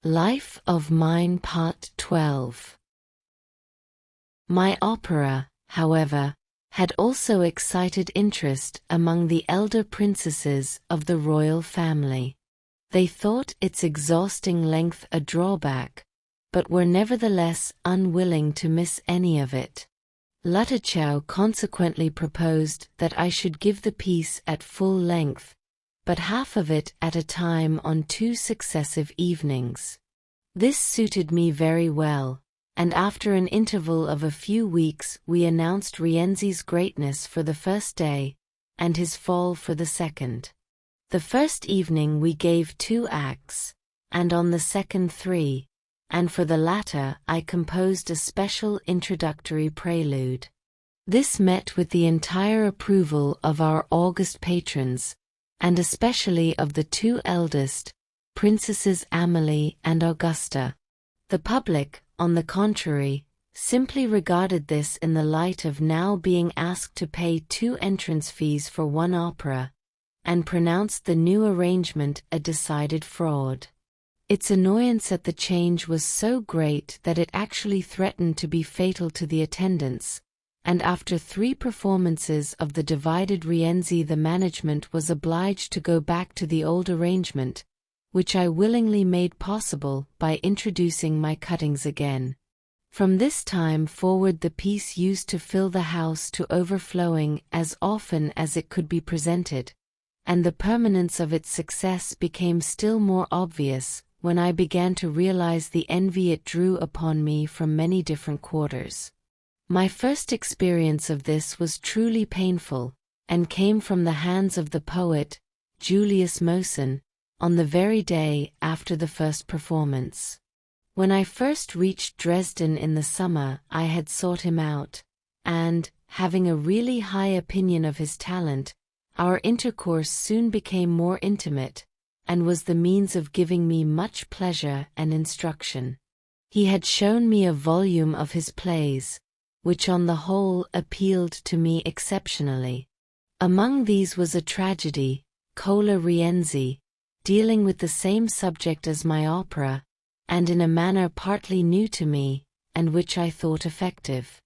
Life of Mine Part 12. My opera, however, had also excited interest among the elder princesses of the royal family. They thought its exhausting length a drawback, but were nevertheless unwilling to miss any of it. Luttichow consequently proposed that I should give the piece at full length, but half of it at a time on 2 successive evenings. This suited me very well, and after an interval of a few weeks we announced Rienzi's greatness for the first day, and his fall for the second. The first evening we gave 2 acts, and on the second 3, and for the latter I composed a special introductory prelude. This met with the entire approval of our august patrons, and especially of the 2 eldest, Princesses Amalie and Augusta. The public, on the contrary, simply regarded this in the light of now being asked to pay 2 entrance fees for 1 opera, and pronounced the new arrangement a decided fraud. Its annoyance at the change was so great that it actually threatened to be fatal to the attendance, and after 3 performances of the divided Rienzi the management was obliged to go back to the old arrangement, which I willingly made possible by introducing my cuttings again. From this time forward the piece used to fill the house to overflowing as often as it could be presented, and the permanence of its success became still more obvious when I began to realize the envy it drew upon me from many different quarters. My first experience of this was truly painful, and came from the hands of the poet, Julius Mosen, on the very day after the first performance. When I first reached Dresden in the summer I had sought him out, and, having a really high opinion of his talent, our intercourse soon became more intimate, and was the means of giving me much pleasure and instruction. He had shown me a volume of his plays, which on the whole appealed to me exceptionally. Among these was a tragedy, Cola Rienzi, dealing with the same subject as my opera, and in a manner partly new to me, and which I thought effective.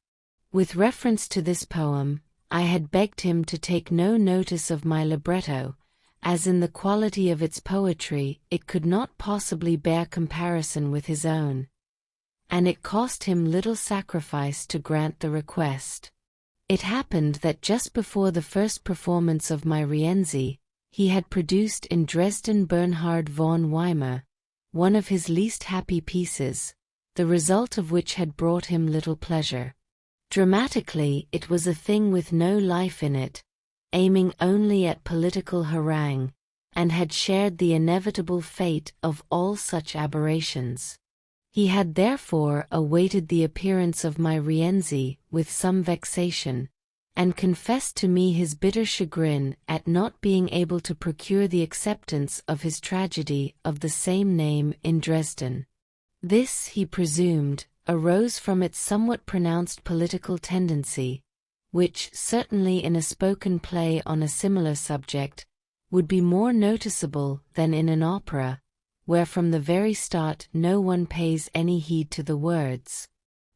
With reference to this poem, I had begged him to take no notice of my libretto, as in the quality of its poetry it could not possibly bear comparison with his own, and it cost him little sacrifice to grant the request. It happened that just before the first performance of my Rienzi, he had produced in Dresden Bernhard von Weimar, one of his least happy pieces, the result of which had brought him little pleasure. Dramatically, it was a thing with no life in it, aiming only at political harangue, and had shared the inevitable fate of all such aberrations. He had therefore awaited the appearance of my Rienzi with some vexation, and confessed to me his bitter chagrin at not being able to procure the acceptance of his tragedy of the same name in Dresden. This, he presumed, arose from its somewhat pronounced political tendency, which, certainly in a spoken play on a similar subject, would be more noticeable than in an opera, where from the very start no one pays any heed to the words.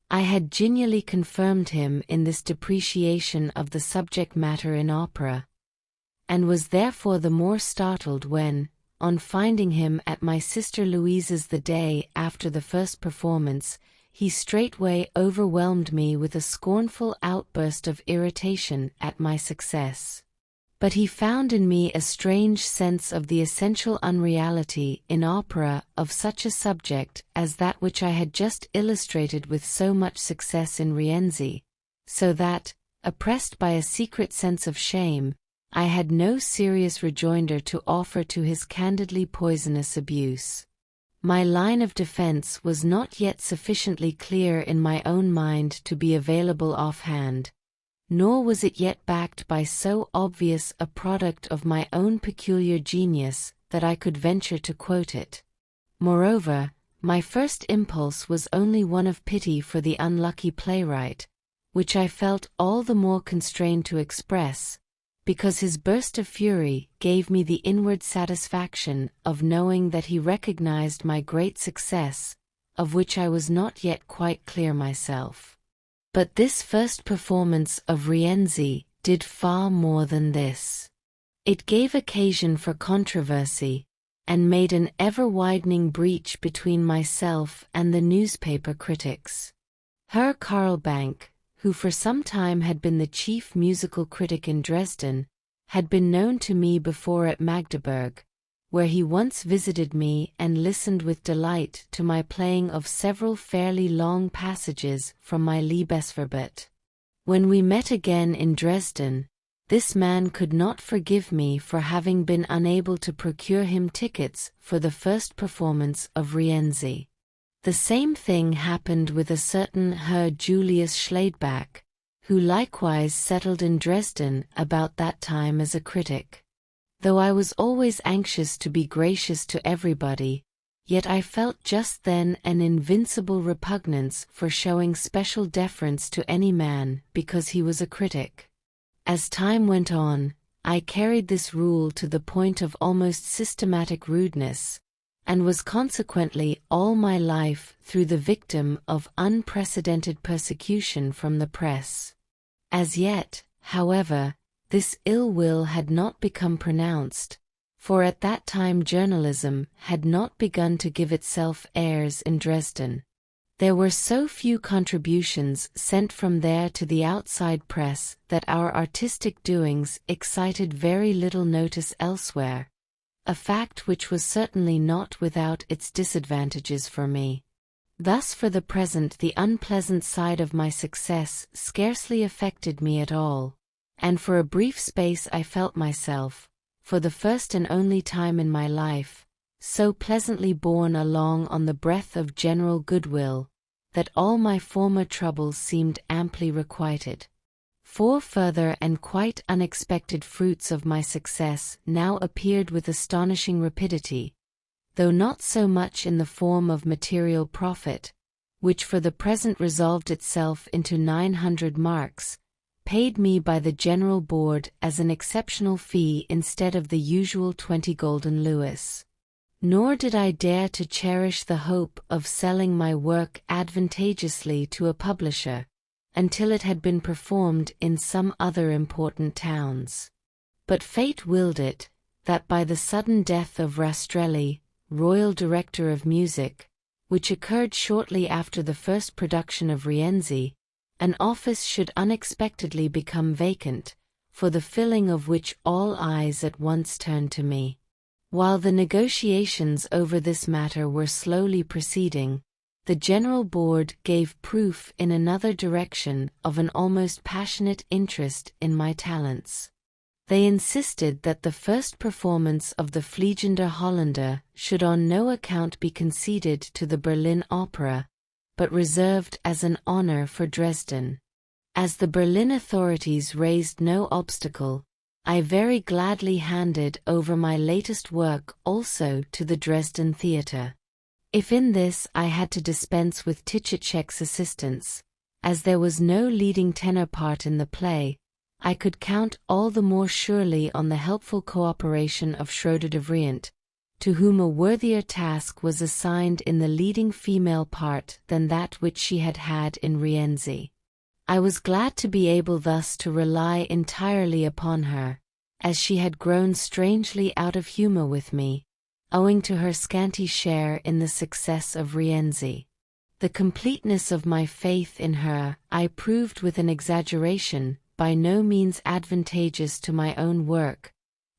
I had genially confirmed him in this depreciation of the subject matter in opera, and was therefore the more startled when, on finding him at my sister Louise's the day after the first performance, he straightway overwhelmed me with a scornful outburst of irritation at my success. But he found in me a strange sense of the essential unreality in opera of such a subject as that which I had just illustrated with so much success in Rienzi, so that, oppressed by a secret sense of shame, I had no serious rejoinder to offer to his candidly poisonous abuse. My line of defense was not yet sufficiently clear in my own mind to be available offhand, nor was it yet backed by so obvious a product of my own peculiar genius that I could venture to quote it. Moreover, my first impulse was only one of pity for the unlucky playwright, which I felt all the more constrained to express, because his burst of fury gave me the inward satisfaction of knowing that he recognized my great success, of which I was not yet quite clear myself. But this first performance of Rienzi did far more than this. It gave occasion for controversy, and made an ever-widening breach between myself and the newspaper critics. Herr Karlbank, who for some time had been the chief musical critic in Dresden, had been known to me before at Magdeburg, where he once visited me and listened with delight to my playing of several fairly long passages from my Liebesverbot. When we met again in Dresden, this man could not forgive me for having been unable to procure him tickets for the first performance of Rienzi. The same thing happened with a certain Herr Julius Schleidbach, who likewise settled in Dresden about that time as a critic. Though I was always anxious to be gracious to everybody, yet I felt just then an invincible repugnance for showing special deference to any man because he was a critic. As time went on, I carried this rule to the point of almost systematic rudeness, and was consequently all my life through the victim of unprecedented persecution from the press. As yet, however, this ill will had not become pronounced, for at that time journalism had not begun to give itself airs in Dresden. There were so few contributions sent from there to the outside press that our artistic doings excited very little notice elsewhere, a fact which was certainly not without its disadvantages for me. Thus for the present the unpleasant side of my success scarcely affected me at all, and for a brief space I felt myself, for the first and only time in my life, so pleasantly borne along on the breath of general goodwill, that all my former troubles seemed amply requited. 4 further and quite unexpected fruits of my success now appeared with astonishing rapidity, though not so much in the form of material profit, which for the present resolved itself into 900 marks, paid me by the General Board as an exceptional fee instead of the usual 20 golden louis. Nor did I dare to cherish the hope of selling my work advantageously to a publisher, until it had been performed in some other important towns. But fate willed it, that by the sudden death of Rastrelli, Royal Director of Music, which occurred shortly after the first production of Rienzi, an office should unexpectedly become vacant, for the filling of which all eyes at once turned to me. While the negotiations over this matter were slowly proceeding, the General Board gave proof in another direction of an almost passionate interest in my talents. They insisted that the first performance of the Fliegende Holländer should on no account be conceded to the Berlin Opera, but reserved as an honor for Dresden. As the Berlin authorities raised no obstacle, I very gladly handed over my latest work also to the Dresden Theatre. If in this I had to dispense with Tischetschek's assistance, as there was no leading tenor part in the play, I could count all the more surely on the helpful cooperation of Schroeder de Vriend, to whom a worthier task was assigned in the leading female part than that which she had had in Rienzi. I was glad to be able thus to rely entirely upon her, as she had grown strangely out of humor with me, owing to her scanty share in the success of Rienzi. The completeness of my faith in her I proved with an exaggeration by no means advantageous to my own work,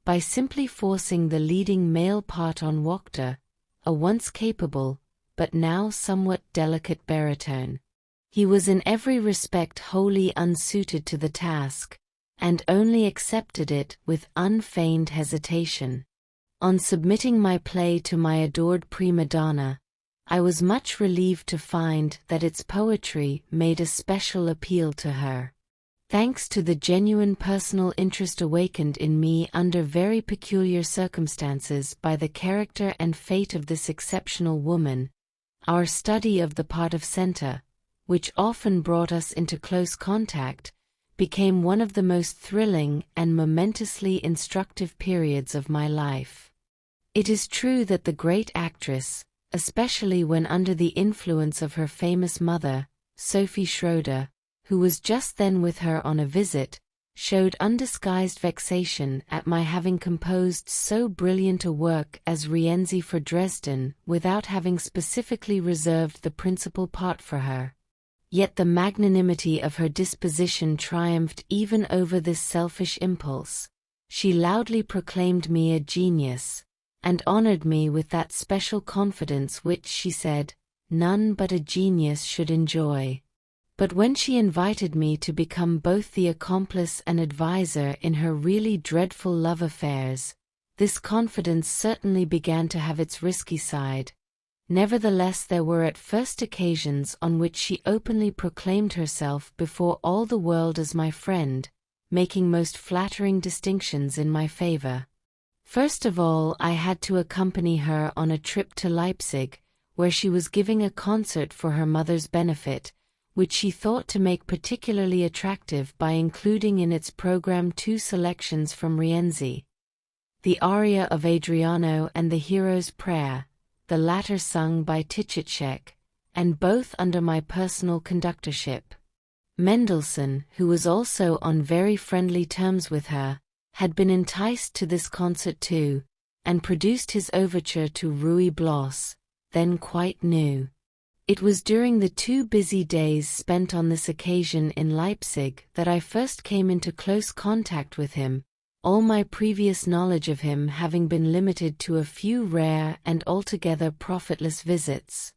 by simply forcing the leading male part on Wachter, a once capable, but now somewhat delicate baritone. He was in every respect wholly unsuited to the task, and only accepted it with unfeigned hesitation. On submitting my play to my adored prima donna, I was much relieved to find that its poetry made a special appeal to her. Thanks to the genuine personal interest awakened in me under very peculiar circumstances by the character and fate of this exceptional woman, our study of the part of Senta, which often brought us into close contact, became one of the most thrilling and momentously instructive periods of my life. It is true that the great actress, especially when under the influence of her famous mother, Sophie Schroeder, who was just then with her on a visit, showed undisguised vexation at my having composed so brilliant a work as Rienzi for Dresden without having specifically reserved the principal part for her. Yet the magnanimity of her disposition triumphed even over this selfish impulse. She loudly proclaimed me a genius, and honored me with that special confidence which, she said, none but a genius should enjoy. But when she invited me to become both the accomplice and adviser in her really dreadful love affairs, this confidence certainly began to have its risky side. Nevertheless, there were at first occasions on which she openly proclaimed herself before all the world as my friend, making most flattering distinctions in my favor. First of all, I had to accompany her on a trip to Leipzig, where she was giving a concert for her mother's benefit, which she thought to make particularly attractive by including in its program 2 selections from Rienzi: the aria of Adriano and the Hero's Prayer, the latter sung by Tischitschek, and both under my personal conductorship. Mendelssohn, who was also on very friendly terms with her, had been enticed to this concert too, and produced his overture to Ruy Blas, then quite new. It was during the 2 busy days spent on this occasion in Leipzig that I first came into close contact with him, all my previous knowledge of him having been limited to a few rare and altogether profitless visits.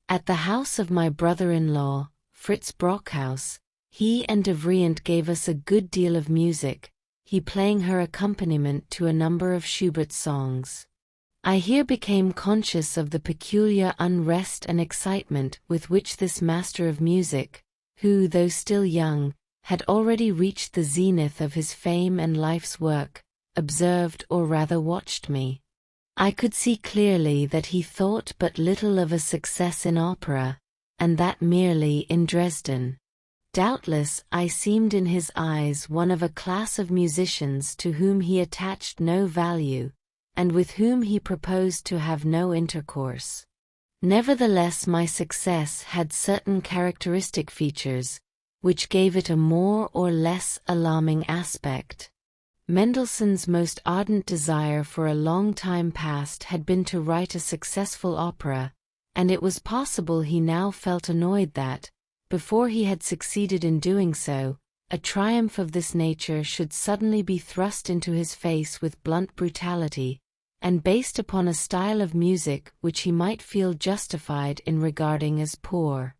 At the house of my brother-in-law, Fritz Brockhaus, he and de Vriend gave us a good deal of music, he playing her accompaniment to a number of Schubert's songs. I here became conscious of the peculiar unrest and excitement with which this master of music, who, though still young, had already reached the zenith of his fame and life's work, observed or rather watched me. I could see clearly that he thought but little of a success in opera, and that merely in Dresden. Doubtless I seemed in his eyes one of a class of musicians to whom he attached no value, and with whom he proposed to have no intercourse. Nevertheless, my success had certain characteristic features, which gave it a more or less alarming aspect. Mendelssohn's most ardent desire for a long time past had been to write a successful opera, and it was possible he now felt annoyed that, before he had succeeded in doing so, a triumph of this nature should suddenly be thrust into his face with blunt brutality, and based upon a style of music which he might feel justified in regarding as poor.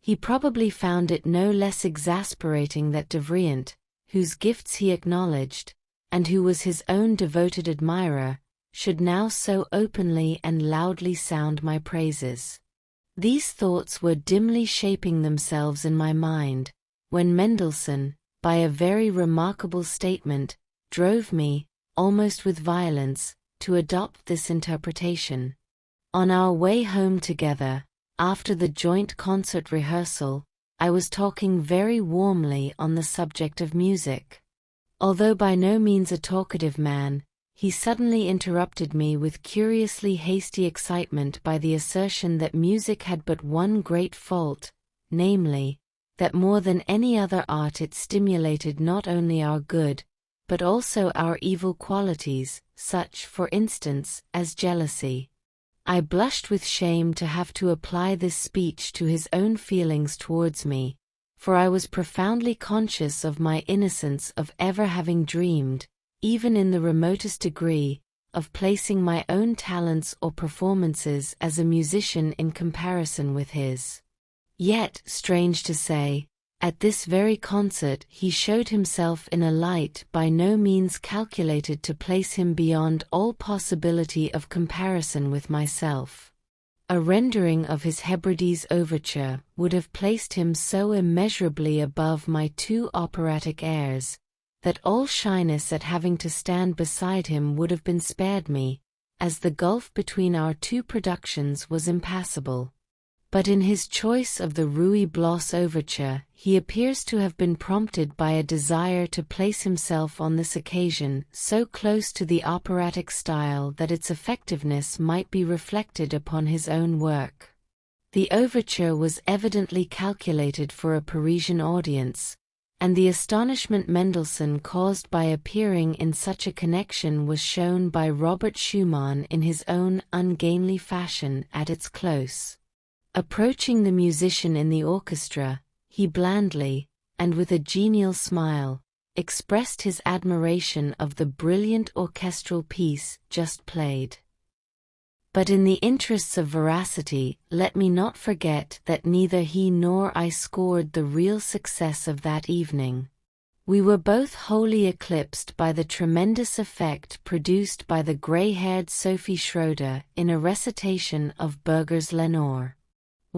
He probably found it no less exasperating that de Vriend, whose gifts he acknowledged, and who was his own devoted admirer, should now so openly and loudly sound my praises. These thoughts were dimly shaping themselves in my mind, when Mendelssohn, by a very remarkable statement, drove me, almost with violence, to adopt this interpretation. On our way home together, after the joint concert rehearsal, I was talking very warmly on the subject of music. Although by no means a talkative man, he suddenly interrupted me with curiously hasty excitement by the assertion that music had but one great fault, namely, that more than any other art it stimulated not only our good, but also our evil qualities, such, for instance, as jealousy. I blushed with shame to have to apply this speech to his own feelings towards me, for I was profoundly conscious of my innocence of ever having dreamed, even in the remotest degree, of placing my own talents or performances as a musician in comparison with his. Yet, strange to say, at this very concert he showed himself in a light by no means calculated to place him beyond all possibility of comparison with myself. A rendering of his Hebrides overture would have placed him so immeasurably above my 2 operatic airs, that all shyness at having to stand beside him would have been spared me, as the gulf between our 2 productions was impassable. But in his choice of the Ruy Blas overture, he appears to have been prompted by a desire to place himself on this occasion so close to the operatic style that its effectiveness might be reflected upon his own work. The overture was evidently calculated for a Parisian audience, and the astonishment Mendelssohn caused by appearing in such a connection was shown by Robert Schumann in his own ungainly fashion at its close. Approaching the musician in the orchestra, he blandly, and with a genial smile, expressed his admiration of the brilliant orchestral piece just played. But in the interests of veracity, let me not forget that neither he nor I scored the real success of that evening. We were both wholly eclipsed by the tremendous effect produced by the gray-haired Sophie Schroeder in a recitation of Berger's Lenore.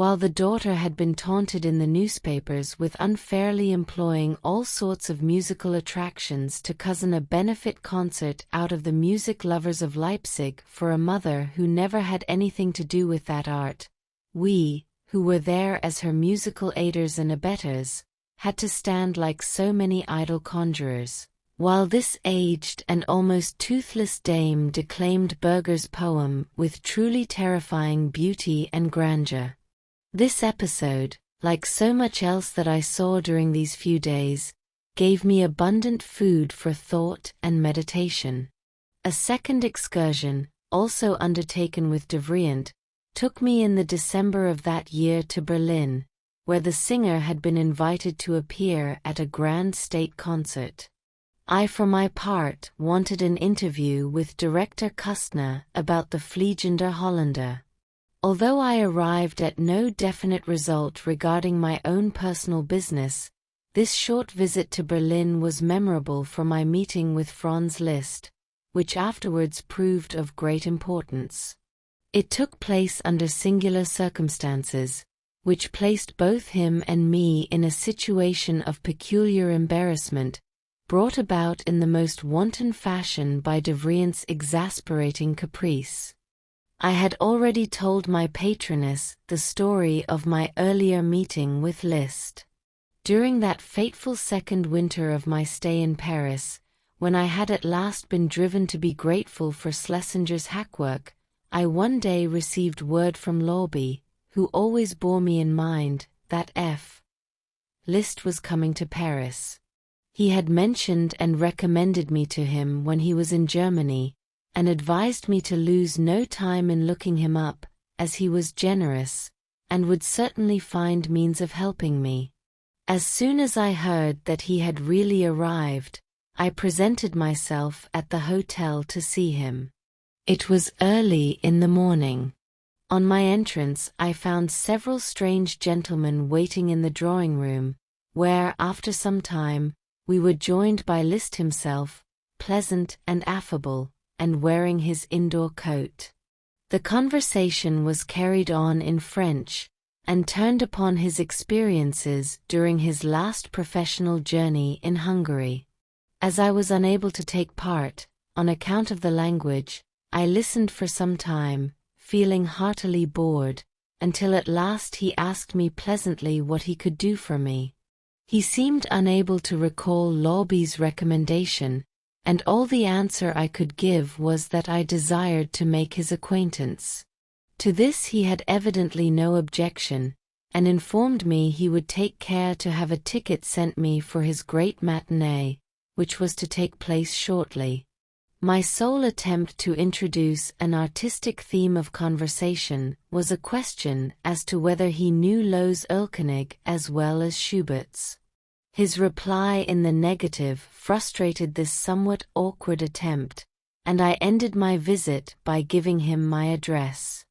While the daughter had been taunted in the newspapers with unfairly employing all sorts of musical attractions to cozen a benefit concert out of the music lovers of Leipzig for a mother who never had anything to do with that art, we, who were there as her musical aiders and abettors, had to stand like so many idle conjurers, while this aged and almost toothless dame declaimed Berger's poem with truly terrifying beauty and grandeur. This episode, like so much else that I saw during these few days, gave me abundant food for thought and meditation. A second excursion, also undertaken with de Vriend, took me in the December of that year to Berlin, where the singer had been invited to appear at a grand state concert. I for my part wanted an interview with Director Kustner about the Fliegende Holländer. Although I arrived at no definite result regarding my own personal business, this short visit to Berlin was memorable for my meeting with Franz Liszt, which afterwards proved of great importance. It took place under singular circumstances, which placed both him and me in a situation of peculiar embarrassment, brought about in the most wanton fashion by de Vriend's exasperating caprice. I had already told my patroness the story of my earlier meeting with Liszt. During that fateful second winter of my stay in Paris, when I had at last been driven to be grateful for Schlesinger's hackwork, I one day received word from Lorby, who always bore me in mind, that F. Liszt was coming to Paris. He had mentioned and recommended me to him when he was in Germany, and advised me to lose no time in looking him up, as he was generous, and would certainly find means of helping me. As soon as I heard that he had really arrived, I presented myself at the hotel to see him. It was early in the morning. On my entrance I found several strange gentlemen waiting in the drawing-room, where, after some time, we were joined by Liszt himself, pleasant and affable, and wearing his indoor coat. The conversation was carried on in French, and turned upon his experiences during his last professional journey in Hungary. As I was unable to take part, on account of the language, I listened for some time, feeling heartily bored, until at last he asked me pleasantly what he could do for me. He seemed unable to recall Lorby's recommendation, and all the answer I could give was that I desired to make his acquaintance. To this he had evidently no objection, and informed me he would take care to have a ticket sent me for his great matinee, which was to take place shortly. My sole attempt to introduce an artistic theme of conversation was a question as to whether he knew Loew's Erlkönig as well as Schubert's. His reply in the negative frustrated this somewhat awkward attempt, and I ended my visit by giving him my address.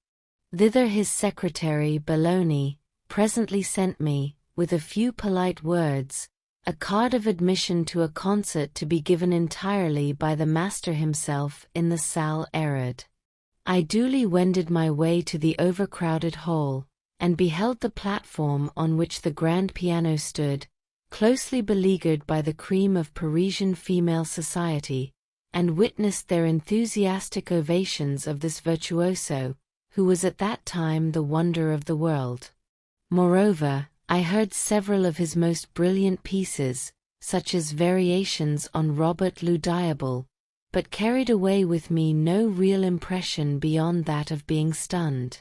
Thither his secretary Belloni presently sent me, with a few polite words, a card of admission to a concert to be given entirely by the master himself in the Salle Erard. I duly wended my way to the overcrowded hall, and beheld the platform on which the grand piano stood, closely beleaguered by the cream of Parisian female society, and witnessed their enthusiastic ovations of this virtuoso, who was at that time the wonder of the world. Moreover, I heard several of his most brilliant pieces, such as variations on Robert le Diable, but carried away with me no real impression beyond that of being stunned.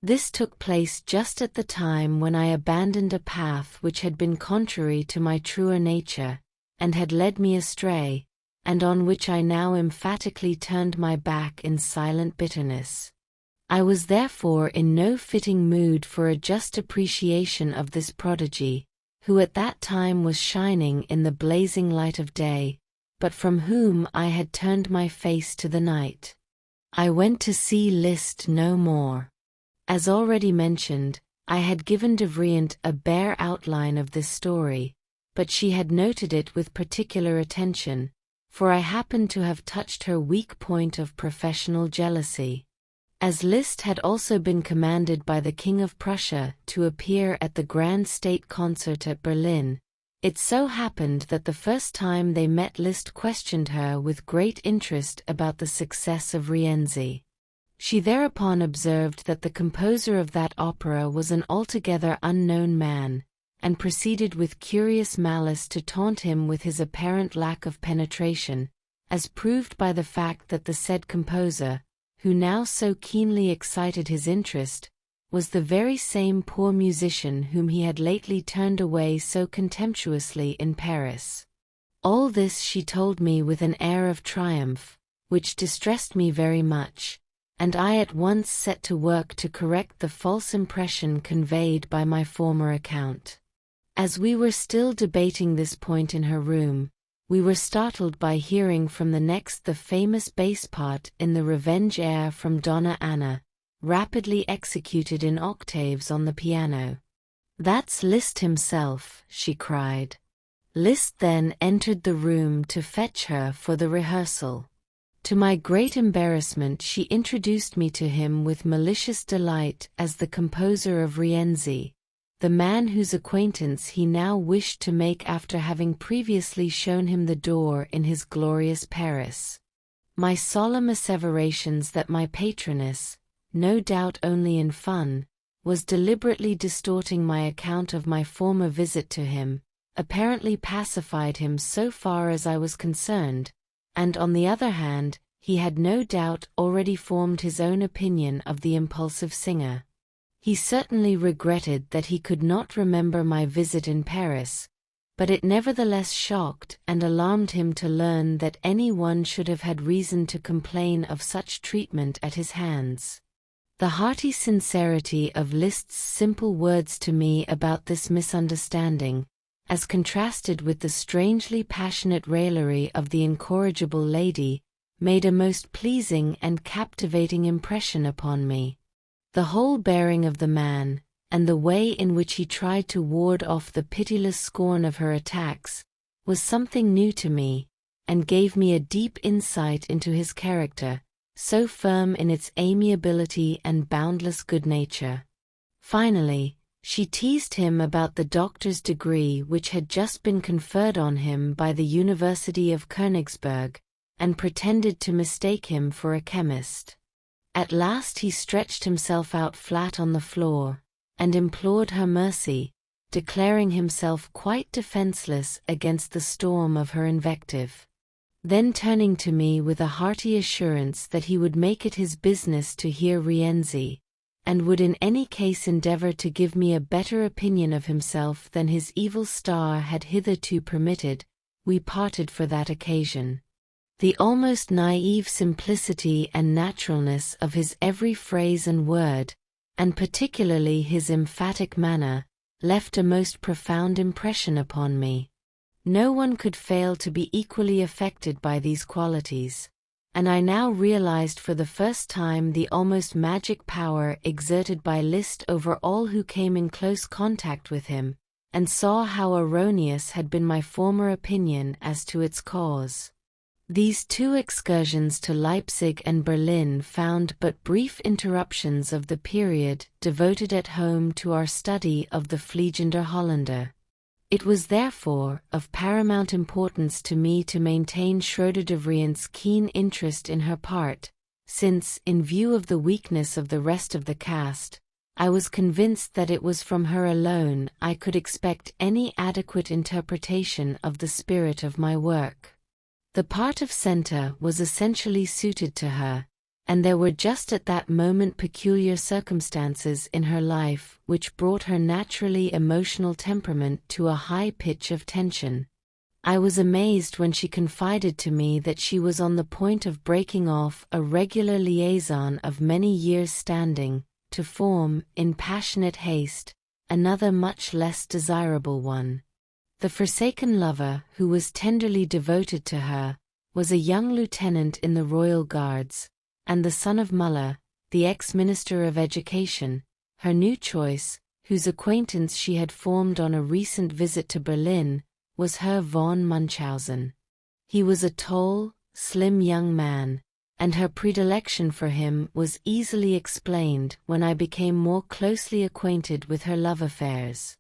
This took place just at the time when I abandoned a path which had been contrary to my truer nature, and had led me astray, and on which I now emphatically turned my back in silent bitterness. I was therefore in no fitting mood for a just appreciation of this prodigy, who at that time was shining in the blazing light of day, but from whom I had turned my face to the night. I went to see Liszt no more. As already mentioned, I had given de Vriend a bare outline of this story, but she had noted it with particular attention, for I happened to have touched her weak point of professional jealousy. As Liszt had also been commanded by the King of Prussia to appear at the grand state concert at Berlin, it so happened that the first time they met Liszt questioned her with great interest about the success of Rienzi. She thereupon observed that the composer of that opera was an altogether unknown man, and proceeded with curious malice to taunt him with his apparent lack of penetration, as proved by the fact that the said composer, who now so keenly excited his interest, was the very same poor musician whom he had lately turned away so contemptuously in Paris. All this she told me with an air of triumph, which distressed me very much, and I at once set to work to correct the false impression conveyed by my former account. As we were still debating this point in her room, we were startled by hearing from the next the famous bass part in the revenge air from Donna Anna, rapidly executed in octaves on the piano. "That's Liszt himself," she cried. Liszt then entered the room to fetch her for the rehearsal. To my great embarrassment she introduced me to him with malicious delight as the composer of Rienzi, the man whose acquaintance he now wished to make after having previously shown him the door in his glorious Paris. My solemn asseverations that my patroness, no doubt only in fun, was deliberately distorting my account of my former visit to him, apparently pacified him so far as I was concerned, and on the other hand, he had no doubt already formed his own opinion of the impulsive singer. He certainly regretted that he could not remember my visit in Paris, but it nevertheless shocked and alarmed him to learn that any one should have had reason to complain of such treatment at his hands. The hearty sincerity of Liszt's simple words to me about this misunderstanding, as contrasted with the strangely passionate raillery of the incorrigible lady, made a most pleasing and captivating impression upon me. The whole bearing of the man, and the way in which he tried to ward off the pitiless scorn of her attacks, was something new to me, and gave me a deep insight into his character, so firm in its amiability and boundless good nature. Finally, she teased him about the doctor's degree which had just been conferred on him by the University of Königsberg, and pretended to mistake him for a chemist. At last he stretched himself out flat on the floor, and implored her mercy, declaring himself quite defenseless against the storm of her invective. Then turning to me with a hearty assurance that he would make it his business to hear Rienzi, and would in any case endeavor to give me a better opinion of himself than his evil star had hitherto permitted, we parted for that occasion. The almost naive simplicity and naturalness of his every phrase and word, and particularly his emphatic manner, left a most profound impression upon me. No one could fail to be equally affected by these qualities, and I now realized for the first time the almost magic power exerted by Liszt over all who came in close contact with him, and saw how erroneous had been my former opinion as to its cause. These two excursions to Leipzig and Berlin found but brief interruptions of the period devoted at home to our study of the Fliegender Holländer. It was therefore of paramount importance to me to maintain Schröder de Vriend's keen interest in her part, since, in view of the weakness of the rest of the cast, I was convinced that it was from her alone I could expect any adequate interpretation of the spirit of my work. The part of center was essentially suited to her, and there were just at that moment peculiar circumstances in her life which brought her naturally emotional temperament to a high pitch of tension. I was amazed when she confided to me that she was on the point of breaking off a regular liaison of many years' standing, to form, in passionate haste, another much less desirable one. The forsaken lover, who was tenderly devoted to her, was a young lieutenant in the Royal Guards, and the son of Muller, the ex-Minister of Education, her new choice, whose acquaintance she had formed on a recent visit to Berlin, was Herr von Munchausen. He was a tall, slim young man, and her predilection for him was easily explained when I became more closely acquainted with her love affairs.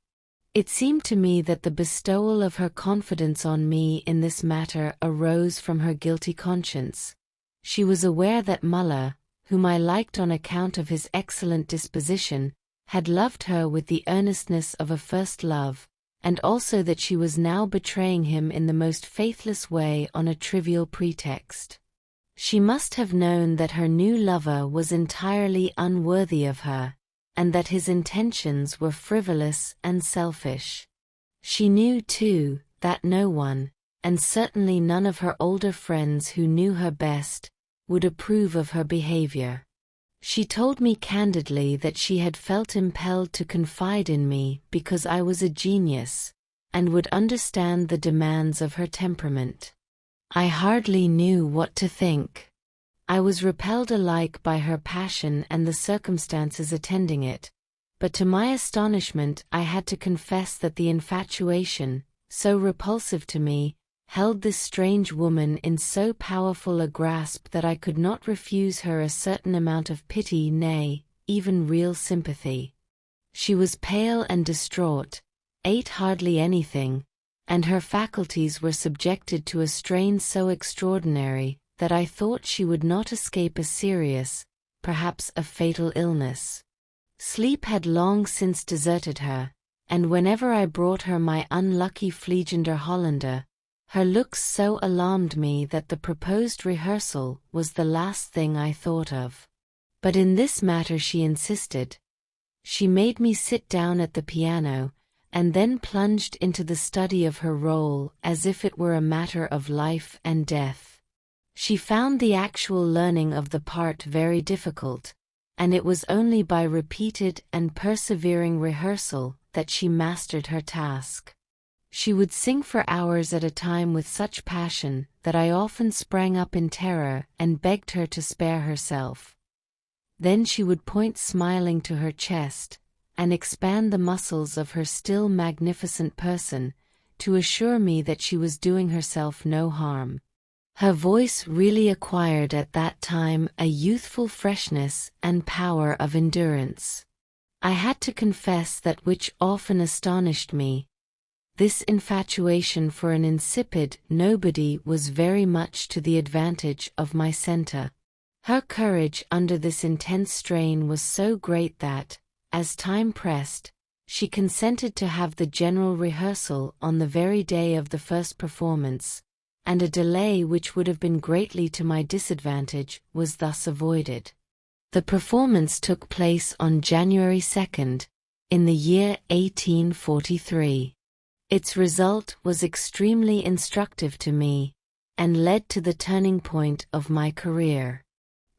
It seemed to me that the bestowal of her confidence on me in this matter arose from her guilty conscience. She was aware that Muller, whom I liked on account of his excellent disposition, had loved her with the earnestness of a first love, and also that she was now betraying him in the most faithless way on a trivial pretext. She must have known that her new lover was entirely unworthy of her, and that his intentions were frivolous and selfish. She knew, too, that no one, and certainly none of her older friends who knew her best, would approve of her behavior. She told me candidly that she had felt impelled to confide in me because I was a genius, and would understand the demands of her temperament. I hardly knew what to think. I was repelled alike by her passion and the circumstances attending it, but to my astonishment I had to confess that the infatuation, so repulsive to me, held this strange woman in so powerful a grasp that I could not refuse her a certain amount of pity, nay, even real sympathy. She was pale and distraught, ate hardly anything, and her faculties were subjected to a strain so extraordinary that I thought she would not escape a serious, perhaps a fatal illness. Sleep had long since deserted her, and whenever I brought her my unlucky Fliegender Holländer, her looks so alarmed me that the proposed rehearsal was the last thing I thought of. But in this matter she insisted. She made me sit down at the piano, and then plunged into the study of her role as if it were a matter of life and death. She found the actual learning of the part very difficult, and it was only by repeated and persevering rehearsal that she mastered her task. She would sing for hours at a time with such passion that I often sprang up in terror and begged her to spare herself. Then she would point smiling to her chest, and expand the muscles of her still magnificent person, to assure me that she was doing herself no harm. Her voice really acquired at that time a youthful freshness and power of endurance. I had to confess that which often astonished me. This infatuation for an insipid nobody was very much to the advantage of my Senta. Her courage under this intense strain was so great that, as time pressed, she consented to have the general rehearsal on the very day of the first performance, and a delay which would have been greatly to my disadvantage was thus avoided. The performance took place on January 2nd, in the year 1843. Its result was extremely instructive to me, and led to the turning point of my career.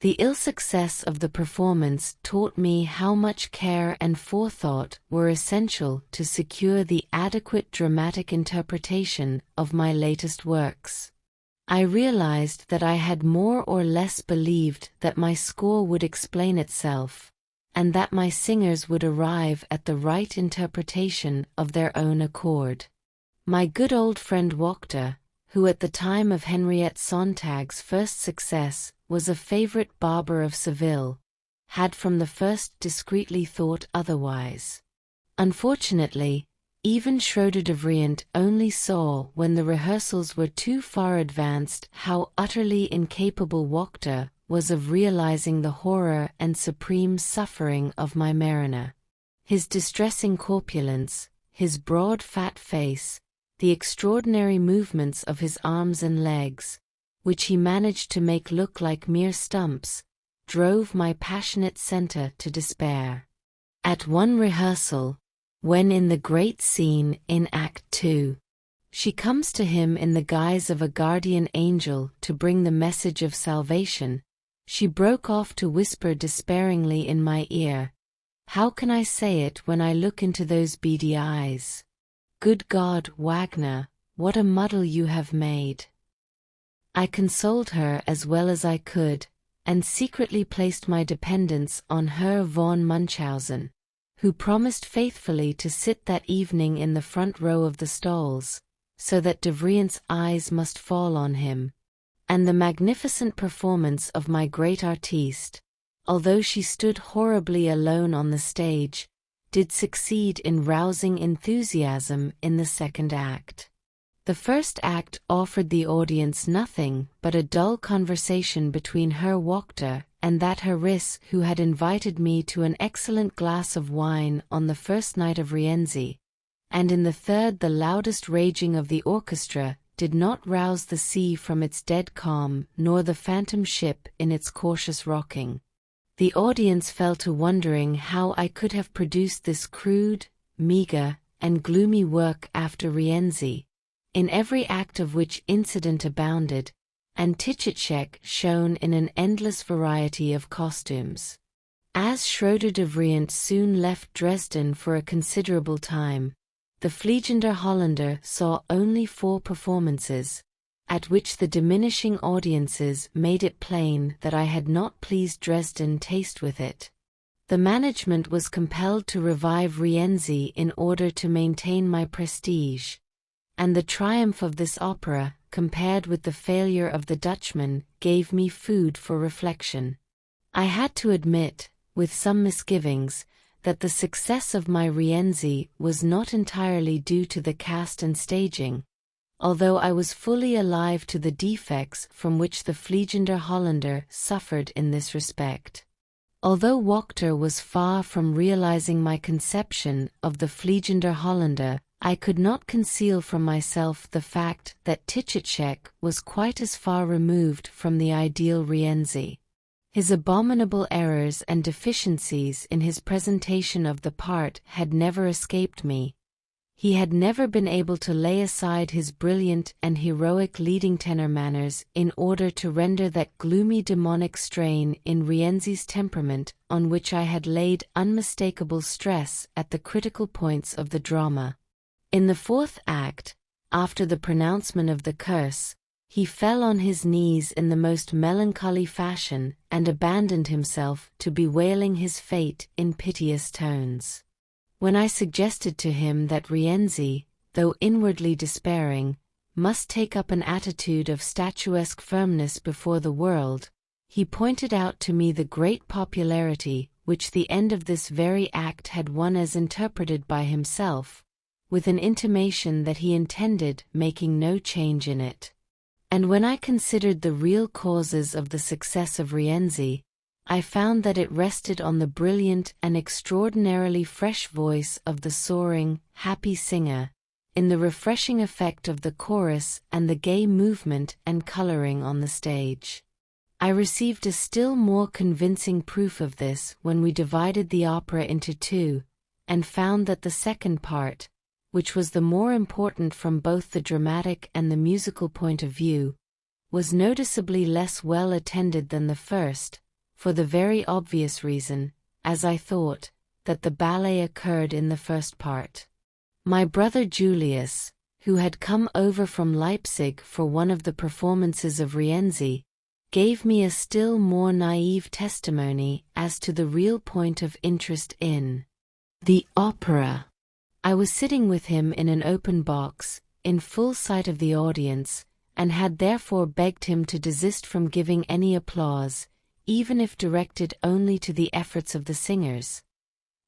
The ill success of the performance taught me how much care and forethought were essential to secure the adequate dramatic interpretation of my latest works. I realized that I had more or less believed that my score would explain itself, and that my singers would arrive at the right interpretation of their own accord. My good old friend Wachter, who at the time of Henriette Sontag's first success was a favorite barber of Seville, had from the first discreetly thought otherwise. Unfortunately, even Schroeder de Vriend only saw when the rehearsals were too far advanced how utterly incapable Wachter was of realizing the horror and supreme suffering of my mariner. His distressing corpulence, his broad fat face, the extraordinary movements of his arms and legs, which he managed to make look like mere stumps, drove my passionate center to despair. At one rehearsal, when in the great scene in Act 2, she comes to him in the guise of a guardian angel to bring the message of salvation, she broke off to whisper despairingly in my ear, "How can I say it when I look into those beady eyes? Good God, Wagner, what a muddle you have made." I consoled her as well as I could, and secretly placed my dependence on Herr von Munchausen, who promised faithfully to sit that evening in the front row of the stalls, so that Devrient's eyes must fall on him. And the magnificent performance of my great artiste, although she stood horribly alone on the stage, did succeed in rousing enthusiasm in the second act. The first act offered the audience nothing but a dull conversation between Herr Wachter and that Harris who had invited me to an excellent glass of wine on the first night of Rienzi, and in the third the loudest raging of the orchestra did not rouse the sea from its dead calm nor the phantom ship in its cautious rocking. The audience fell to wondering how I could have produced this crude, meager, and gloomy work after Rienzi, in every act of which incident abounded, and Tichicek shone in an endless variety of costumes. As Schroeder Devrient soon left Dresden for a considerable time, the Fliegender Holländer saw only 4 performances, at which the diminishing audiences made it plain that I had not pleased Dresden taste with it. The management was compelled to revive Rienzi in order to maintain my prestige, and the triumph of this opera, compared with the failure of the Dutchman, gave me food for reflection. I had to admit, with some misgivings, that the success of my Rienzi was not entirely due to the cast and staging, although I was fully alive to the defects from which the Fliegender Holländer suffered in this respect. Although Wachter was far from realizing my conception of the Fliegender Holländer, I could not conceal from myself the fact that Tichicek was quite as far removed from the ideal Rienzi. His abominable errors and deficiencies in his presentation of the part had never escaped me. He had never been able to lay aside his brilliant and heroic leading tenor manners in order to render that gloomy demonic strain in Rienzi's temperament on which I had laid unmistakable stress at the critical points of the drama. In the fourth act, after the pronouncement of the curse, he fell on his knees in the most melancholy fashion and abandoned himself to bewailing his fate in piteous tones. When I suggested to him that Rienzi, though inwardly despairing, must take up an attitude of statuesque firmness before the world, he pointed out to me the great popularity which the end of this very act had won as interpreted by himself, with an intimation that he intended making no change in it. And when I considered the real causes of the success of Rienzi, I found that it rested on the brilliant and extraordinarily fresh voice of the soaring, happy singer, in the refreshing effect of the chorus and the gay movement and coloring on the stage. I received a still more convincing proof of this when we divided the opera into 2, and found that the second part, which was the more important from both the dramatic and the musical point of view, was noticeably less well attended than the first, for the very obvious reason, as I thought, that the ballet occurred in the first part. My brother Julius, who had come over from Leipzig for one of the performances of Rienzi, gave me a still more naive testimony as to the real point of interest in the opera. I was sitting with him in an open box, in full sight of the audience, and had therefore begged him to desist from giving any applause, even if directed only to the efforts of the singers.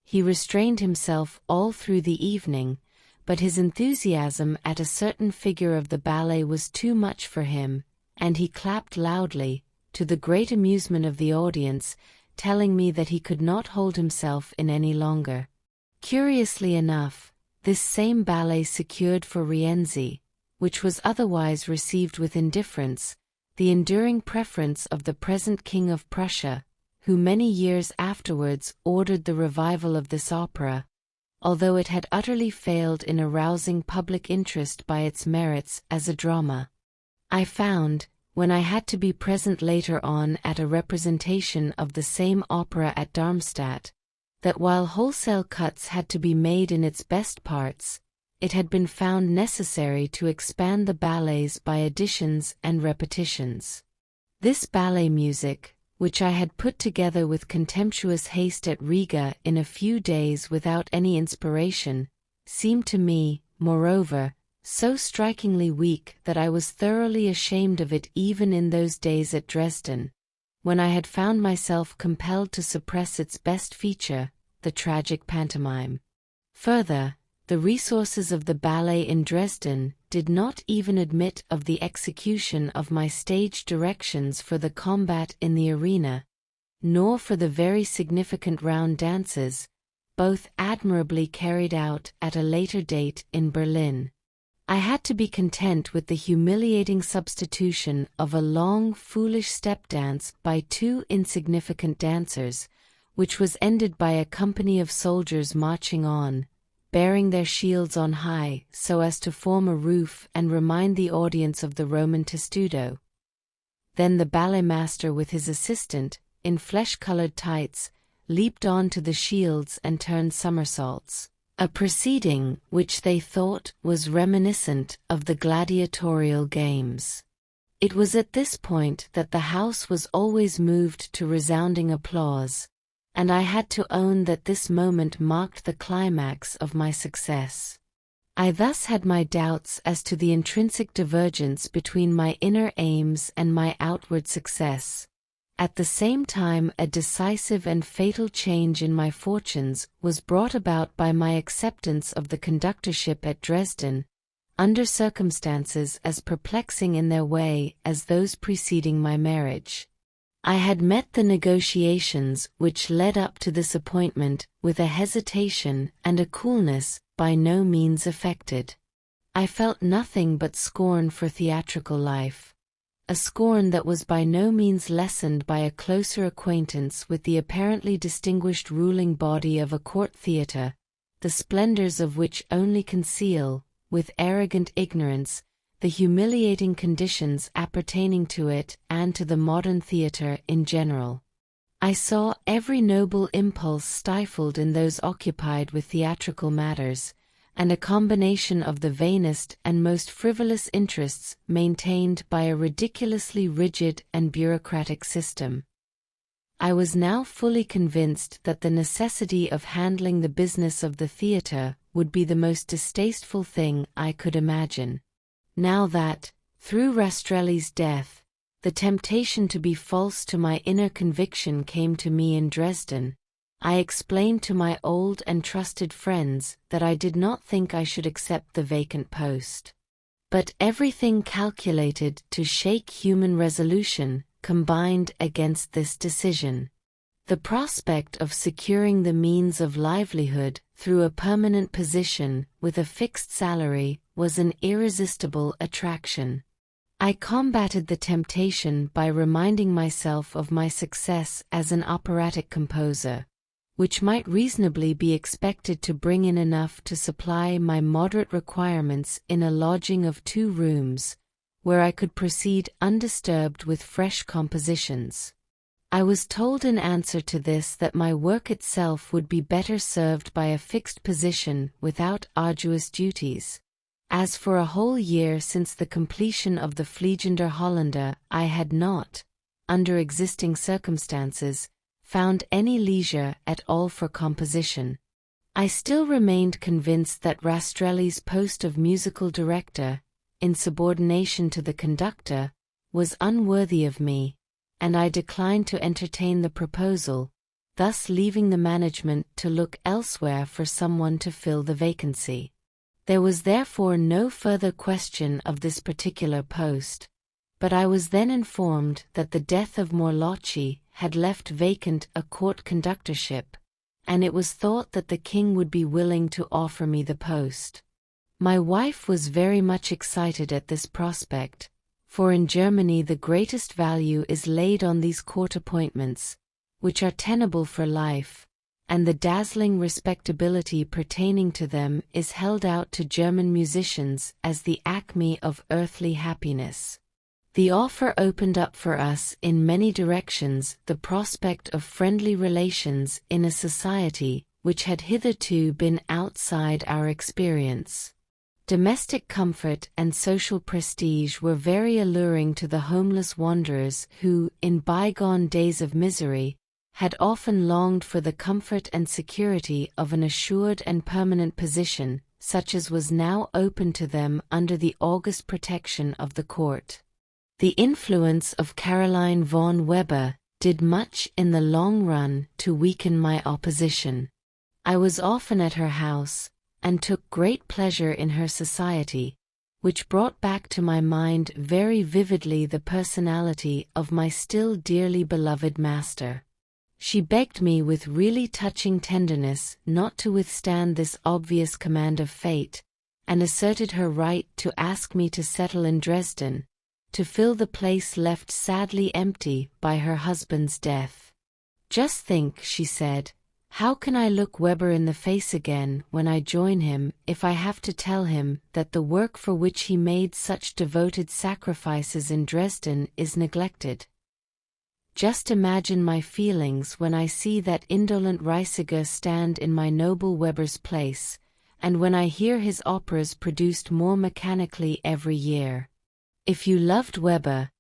He restrained himself all through the evening, but his enthusiasm at a certain figure of the ballet was too much for him, and he clapped loudly, to the great amusement of the audience, telling me that he could not hold himself in any longer. Curiously enough, this same ballet secured for Rienzi, which was otherwise received with indifference, the enduring preference of the present King of Prussia, who many years afterwards ordered the revival of this opera, although it had utterly failed in arousing public interest by its merits as a drama. I found, when I had to be present later on at a representation of the same opera at Darmstadt, that while wholesale cuts had to be made in its best parts, it had been found necessary to expand the ballets by additions and repetitions. This ballet music, which I had put together with contemptuous haste at Riga in a few days without any inspiration, seemed to me, moreover, so strikingly weak that I was thoroughly ashamed of it even in those days at Dresden, when I had found myself compelled to suppress its best feature, the tragic pantomime. Further, the resources of the ballet in Dresden did not even admit of the execution of my stage directions for the combat in the arena, nor for the very significant round dances, both admirably carried out at a later date in Berlin. I had to be content with the humiliating substitution of a long, foolish step dance by two insignificant dancers, which was ended by a company of soldiers marching on, bearing their shields on high so as to form a roof and remind the audience of the Roman testudo. Then the ballet master with his assistant, in flesh-colored tights, leaped on to the shields and turned somersaults, a proceeding which they thought was reminiscent of the gladiatorial games. It was at this point that the house was always moved to resounding applause, and I had to own that this moment marked the climax of my success. I thus had my doubts as to the intrinsic divergence between my inner aims and my outward success. At the same time, a decisive and fatal change in my fortunes was brought about by my acceptance of the conductorship at Dresden, under circumstances as perplexing in their way as those preceding my marriage. I had met the negotiations which led up to this appointment with a hesitation and a coolness by no means affected. I felt nothing but scorn for theatrical life, a scorn that was by no means lessened by a closer acquaintance with the apparently distinguished ruling body of a court theatre, the splendors of which only conceal, with arrogant ignorance, the humiliating conditions appertaining to it and to the modern theatre in general. I saw every noble impulse stifled in those occupied with theatrical matters, and a combination of the vainest and most frivolous interests maintained by a ridiculously rigid and bureaucratic system. I was now fully convinced that the necessity of handling the business of the theatre would be the most distasteful thing I could imagine. Now that, through Rastrelli's death, the temptation to be false to my inner conviction came to me in Dresden, I explained to my old and trusted friends that I did not think I should accept the vacant post. But everything calculated to shake human resolution combined against this decision. The prospect of securing the means of livelihood through a permanent position with a fixed salary was an irresistible attraction. I combated the temptation by reminding myself of my success as an operatic composer, which might reasonably be expected to bring in enough to supply my moderate requirements in a lodging of 2 rooms, where I could proceed undisturbed with fresh compositions. I was told in answer to this that my work itself would be better served by a fixed position without arduous duties. As for a whole year since the completion of the Fliegender Holländer, I had not, under existing circumstances, found any leisure at all for composition. I still remained convinced that Rastrelli's post of musical director, in subordination to the conductor, was unworthy of me, and I declined to entertain the proposal, thus leaving the management to look elsewhere for someone to fill the vacancy. There was therefore no further question of this particular post, but I was then informed that the death of Morlocchi had left vacant a court conductorship, and it was thought that the king would be willing to offer me the post. My wife was very much excited at this prospect, for in Germany the greatest value is laid on these court appointments, which are tenable for life, and the dazzling respectability pertaining to them is held out to German musicians as the acme of earthly happiness. The offer opened up for us in many directions the prospect of friendly relations in a society which had hitherto been outside our experience. Domestic comfort and social prestige were very alluring to the homeless wanderers who, in bygone days of misery, had often longed for the comfort and security of an assured and permanent position, such as was now open to them under the august protection of the court. The influence of Caroline von Weber did much in the long run to weaken my opposition. I was often at her house, and took great pleasure in her society, which brought back to my mind very vividly the personality of my still dearly beloved master. She begged me with really touching tenderness not to withstand this obvious command of fate, and asserted her right to ask me to settle in Dresden, to fill the place left sadly empty by her husband's death. "Just think," she said, "how can I look Weber in the face again when I join him if I have to tell him that the work for which he made such devoted sacrifices in Dresden is neglected? Just imagine my feelings when I see that indolent Reisiger stand in my noble Weber's place, and when I hear his operas produced more mechanically every year. If you loved Weber,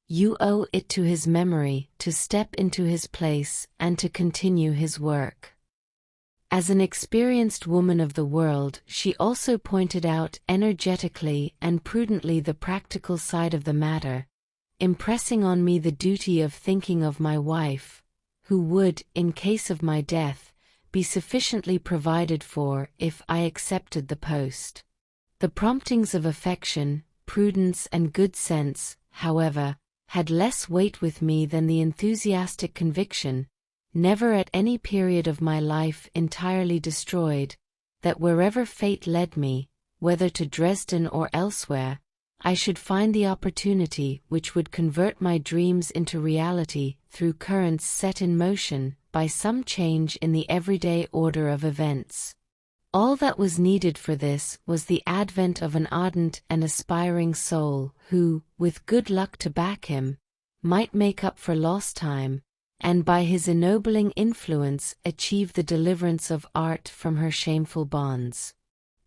you owe it to his memory to step into his place and to continue his work." As an experienced woman of the world, she also pointed out energetically and prudently the practical side of the matter, impressing on me the duty of thinking of my wife, who would, in case of my death, be sufficiently provided for if I accepted the post. The promptings of affection, prudence and good sense, however, had less weight with me than the enthusiastic conviction, never at any period of my life entirely destroyed, that wherever fate led me, whether to Dresden or elsewhere, I should find the opportunity which would convert my dreams into reality through currents set in motion by some change in the everyday order of events. All that was needed for this was the advent of an ardent and aspiring soul who, with good luck to back him, might make up for lost time, and by his ennobling influence achieve the deliverance of art from her shameful bonds.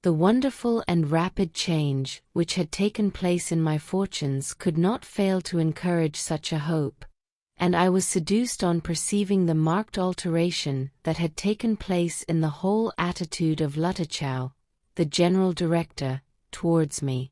The wonderful and rapid change which had taken place in my fortunes could not fail to encourage such a hope, and I was seduced on perceiving the marked alteration that had taken place in the whole attitude of Lüttichau, the general director, towards me.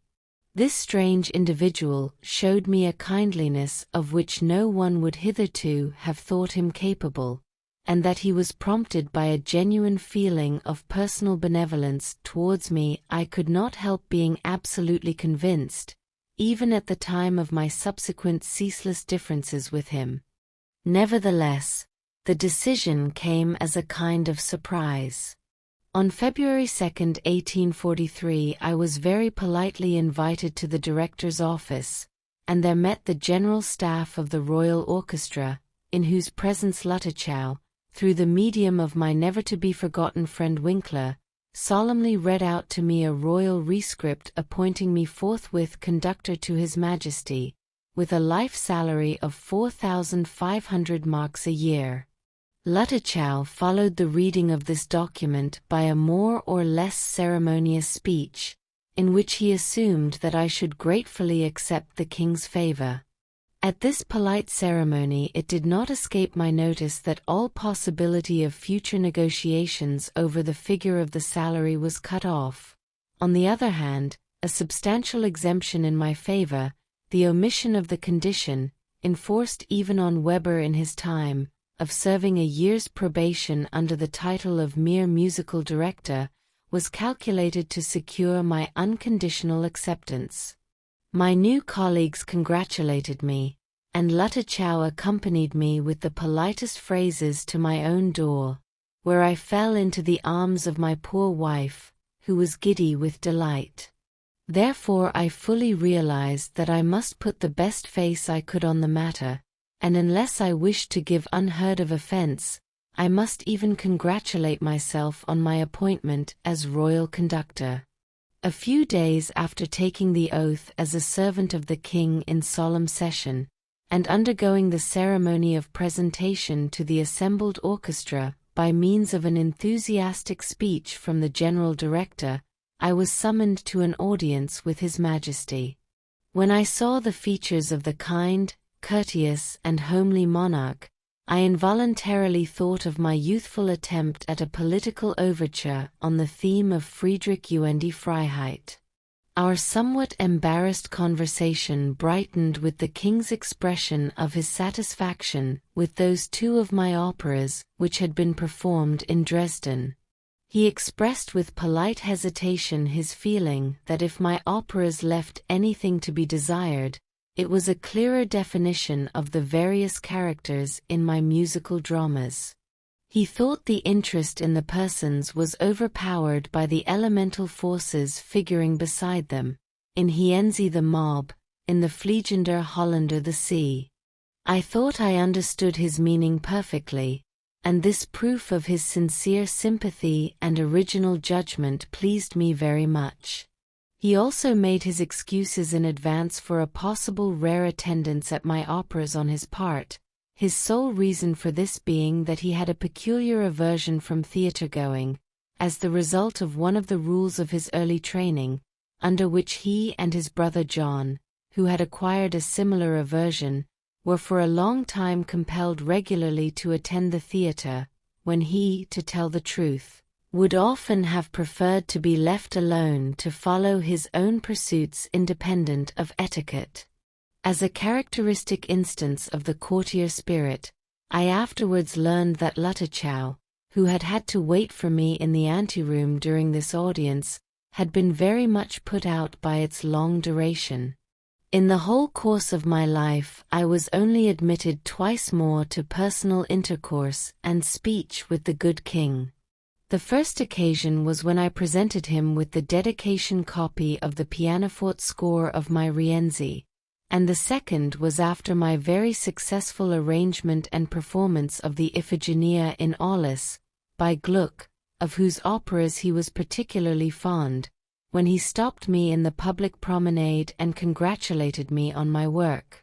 This strange individual showed me a kindliness of which no one would hitherto have thought him capable, and that he was prompted by a genuine feeling of personal benevolence towards me I could not help being absolutely convinced, even at the time of my subsequent ceaseless differences with him. Nevertheless, the decision came as a kind of surprise. On February 2, 1843, I was very politely invited to the director's office, and there met the general staff of the Royal Orchestra, in whose presence Lüttichau, through the medium of my never-to-be-forgotten friend Winkler, solemnly read out to me a royal rescript appointing me forthwith conductor to His Majesty, with a life salary of 4,500 marks a year. Lüttichau followed the reading of this document by a more or less ceremonious speech, in which he assumed that I should gratefully accept the king's favor. At this polite ceremony it did not escape my notice that all possibility of future negotiations over the figure of the salary was cut off. On the other hand, a substantial exemption in my favor, the omission of the condition, enforced even on Weber in his time, of serving a year's probation under the title of mere musical director, was calculated to secure my unconditional acceptance. My new colleagues congratulated me, and Luttichow accompanied me with the politest phrases to my own door, where I fell into the arms of my poor wife, who was giddy with delight. Therefore I fully realized that I must put the best face I could on the matter, and unless I wished to give unheard of offense, I must even congratulate myself on my appointment as royal conductor. A few days after taking the oath as a servant of the king in solemn session, and undergoing the ceremony of presentation to the assembled orchestra by means of an enthusiastic speech from the general director, I was summoned to an audience with His Majesty. When I saw the features of the kind, courteous, and homely monarch, I involuntarily thought of my youthful attempt at a political overture on the theme of Friedrich die Freiheit. Our somewhat embarrassed conversation brightened with the king's expression of his satisfaction with those two of my operas which had been performed in Dresden. He expressed with polite hesitation his feeling that if my operas left anything to be desired, it was a clearer definition of the various characters in my musical dramas. He thought the interest in the persons was overpowered by the elemental forces figuring beside them, in Hienzi the mob, in the Fliegender Holländer the sea. I thought I understood his meaning perfectly, and this proof of his sincere sympathy and original judgment pleased me very much. He also made his excuses in advance for a possible rare attendance at my operas on his part, his sole reason for this being that he had a peculiar aversion from theatre-going, as the result of one of the rules of his early training, under which he and his brother John, who had acquired a similar aversion, were for a long time compelled regularly to attend the theatre, when he, to tell the truth, would often have preferred to be left alone to follow his own pursuits independent of etiquette. As a characteristic instance of the courtier spirit, I afterwards learned that Luttichow, who had had to wait for me in the anteroom during this audience, had been very much put out by its long duration. In the whole course of my life I was only admitted twice more to personal intercourse and speech with the good king. The first occasion was when I presented him with the dedication copy of the pianoforte score of my Rienzi, and the second was after my very successful arrangement and performance of the Iphigenia in Aulis, by Gluck, of whose operas he was particularly fond, when he stopped me in the public promenade and congratulated me on my work.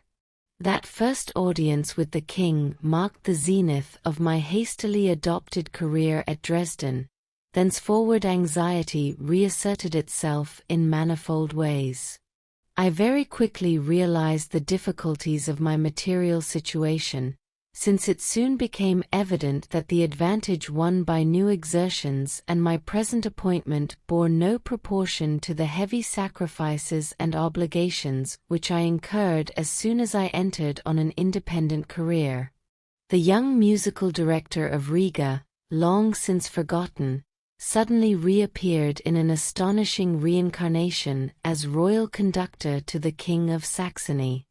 That first audience with the king marked the zenith of my hastily adopted career at Dresden. Thenceforward anxiety reasserted itself in manifold ways. I very quickly realized the difficulties of my material situation, since it soon became evident that the advantage won by new exertions and my present appointment bore no proportion to the heavy sacrifices and obligations which I incurred as soon as I entered on an independent career. The young musical director of Riga, long since forgotten, suddenly reappeared in an astonishing reincarnation as royal conductor to the King of Saxony.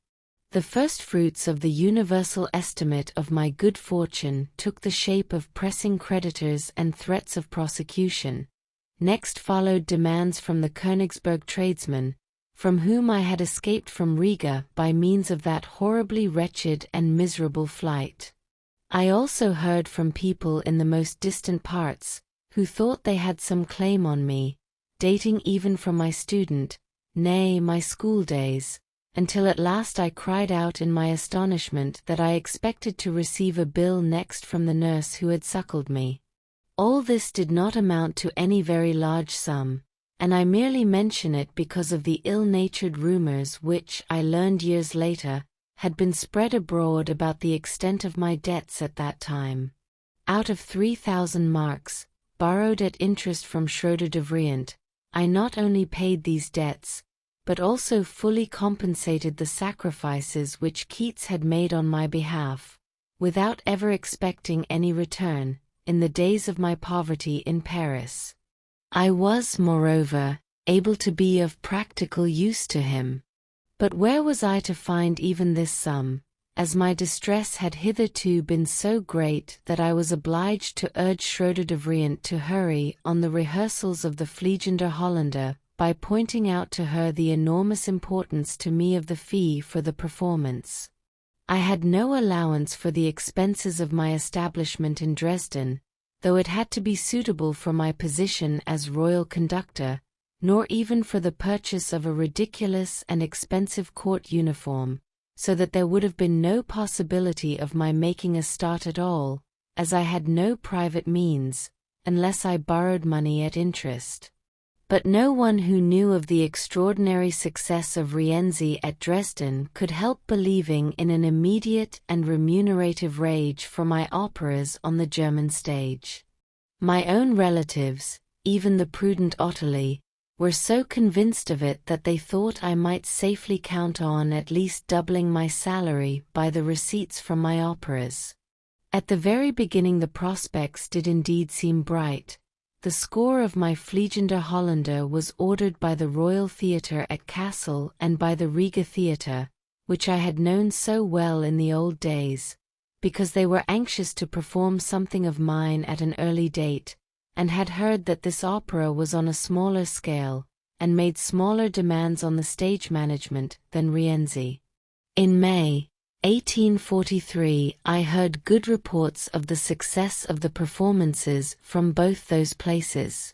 The first fruits of the universal estimate of my good fortune took the shape of pressing creditors and threats of prosecution. Next followed demands from the Königsberg tradesmen, from whom I had escaped from Riga by means of that horribly wretched and miserable flight. I also heard from people in the most distant parts, who thought they had some claim on me, dating even from my student, nay, my school days, until at last I cried out in my astonishment that I expected to receive a bill next from the nurse who had suckled me. All this did not amount to any very large sum, and I merely mention it because of the ill-natured rumors which, I learned years later, had been spread abroad about the extent of my debts at that time. Out of 3,000 marks, borrowed at interest from Schroeder de Vriend, I not only paid these debts, but also fully compensated the sacrifices which Keats had made on my behalf, without ever expecting any return, in the days of my poverty in Paris. I was, moreover, able to be of practical use to him. But where was I to find even this sum, as my distress had hitherto been so great that I was obliged to urge Schroeder de Vriend to hurry on the rehearsals of the Vliegende Hollander, by pointing out to her the enormous importance to me of the fee for the performance. I had no allowance for the expenses of my establishment in Dresden, though it had to be suitable for my position as royal conductor, nor even for the purchase of a ridiculous and expensive court uniform, so that there would have been no possibility of my making a start at all, as I had no private means, unless I borrowed money at interest. But no one who knew of the extraordinary success of Rienzi at Dresden could help believing in an immediate and remunerative rage for my operas on the German stage. My own relatives, even the prudent Ottilie, were so convinced of it that they thought I might safely count on at least doubling my salary by the receipts from my operas. At the very beginning the prospects did indeed seem bright. The score of my Vliegende Hollander was ordered by the Royal Theatre at Kassel and by the Riga Theatre, which I had known so well in the old days, because they were anxious to perform something of mine at an early date, and had heard that this opera was on a smaller scale, and made smaller demands on the stage management than Rienzi. In May 1843 I heard good reports of the success of the performances from both those places.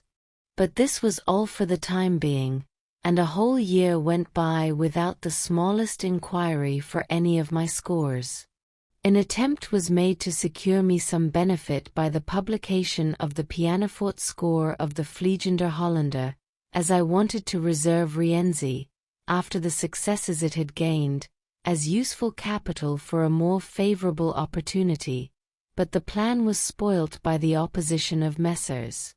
But this was all for the time being, and a whole year went by without the smallest inquiry for any of my scores. An attempt was made to secure me some benefit by the publication of the pianoforte score of the Vliegende Hollander, as I wanted to reserve Rienzi, after the successes it had gained, as useful capital for a more favorable opportunity, but the plan was spoilt by the opposition of Messrs.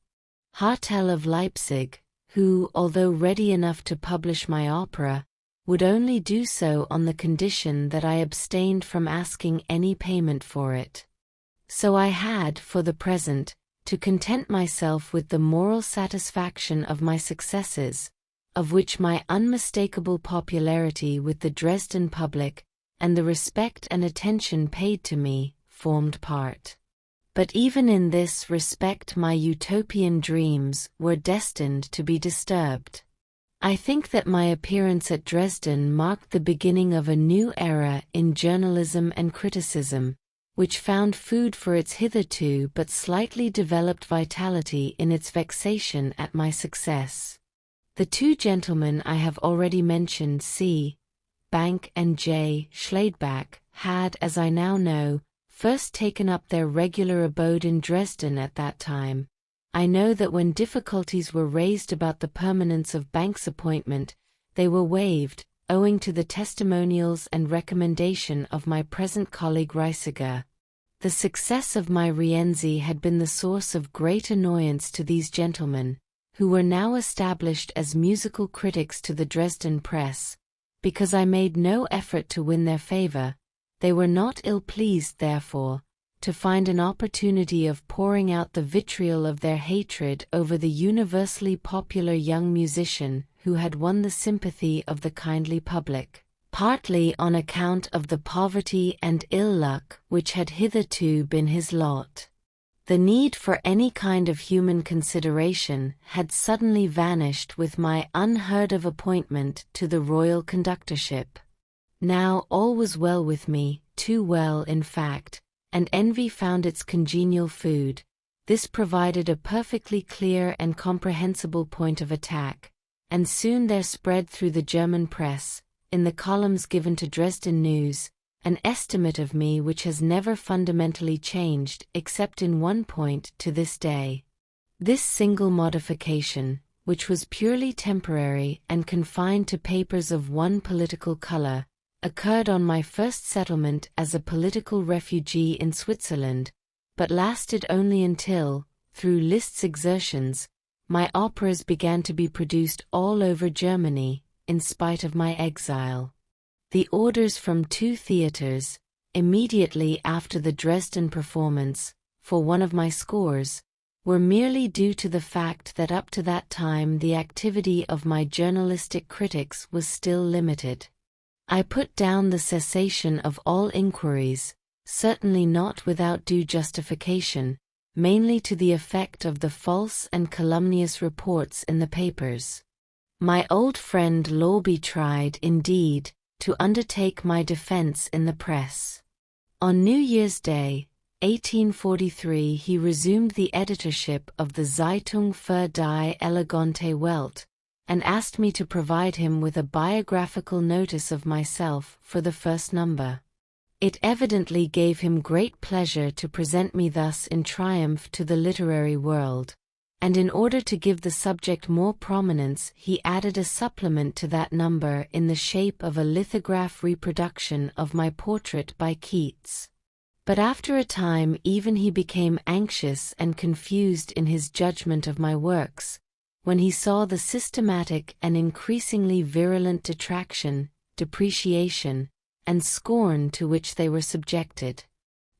Hartel of Leipzig, who, although ready enough to publish my opera, would only do so on the condition that I abstained from asking any payment for it. So I had, for the present, to content myself with the moral satisfaction of my successes, of which my unmistakable popularity with the Dresden public, and the respect and attention paid to me, formed part. But even in this respect my utopian dreams were destined to be disturbed. I think that my appearance at Dresden marked the beginning of a new era in journalism and criticism, which found food for its hitherto but slightly developed vitality in its vexation at my success. The two gentlemen I have already mentioned, C. Bank and J. Schladebach, had, as I now know, first taken up their regular abode in Dresden at that time. I know that when difficulties were raised about the permanence of Bank's appointment, they were waived, owing to the testimonials and recommendation of my present colleague Reisiger. The success of my Rienzi had been the source of great annoyance to these gentlemen, who were now established as musical critics to the Dresden press. Because I made no effort to win their favor, they were not ill-pleased, therefore, to find an opportunity of pouring out the vitriol of their hatred over the universally popular young musician who had won the sympathy of the kindly public, partly on account of the poverty and ill luck which had hitherto been his lot. The need for any kind of human consideration had suddenly vanished with my unheard-of appointment to the royal conductorship. Now all was well with me, too well in fact, and envy found its congenial food. This provided a perfectly clear and comprehensible point of attack, and soon there spread through the German press, in the columns given to Dresden News, an estimate of me which has never fundamentally changed except in one point to this day. This single modification, which was purely temporary and confined to papers of one political color, occurred on my first settlement as a political refugee in Switzerland, but lasted only until, through Liszt's exertions, my operas began to be produced all over Germany, in spite of my exile. The orders from two theaters, immediately after the Dresden performance, for one of my scores, were merely due to the fact that up to that time the activity of my journalistic critics was still limited. I put down the cessation of all inquiries, certainly not without due justification, mainly to the effect of the false and calumnious reports in the papers. My old friend Lawby tried, indeed, to undertake my defense in the press. On New Year's Day, 1843, he resumed the editorship of the Zeitung für die Elegante Welt, and asked me to provide him with a biographical notice of myself for the first number. It evidently gave him great pleasure to present me thus in triumph to the literary world, and in order to give the subject more prominence he added a supplement to that number in the shape of a lithograph reproduction of my portrait by Keats. But after a time even he became anxious and confused in his judgment of my works, when he saw the systematic and increasingly virulent detraction, depreciation, and scorn to which they were subjected.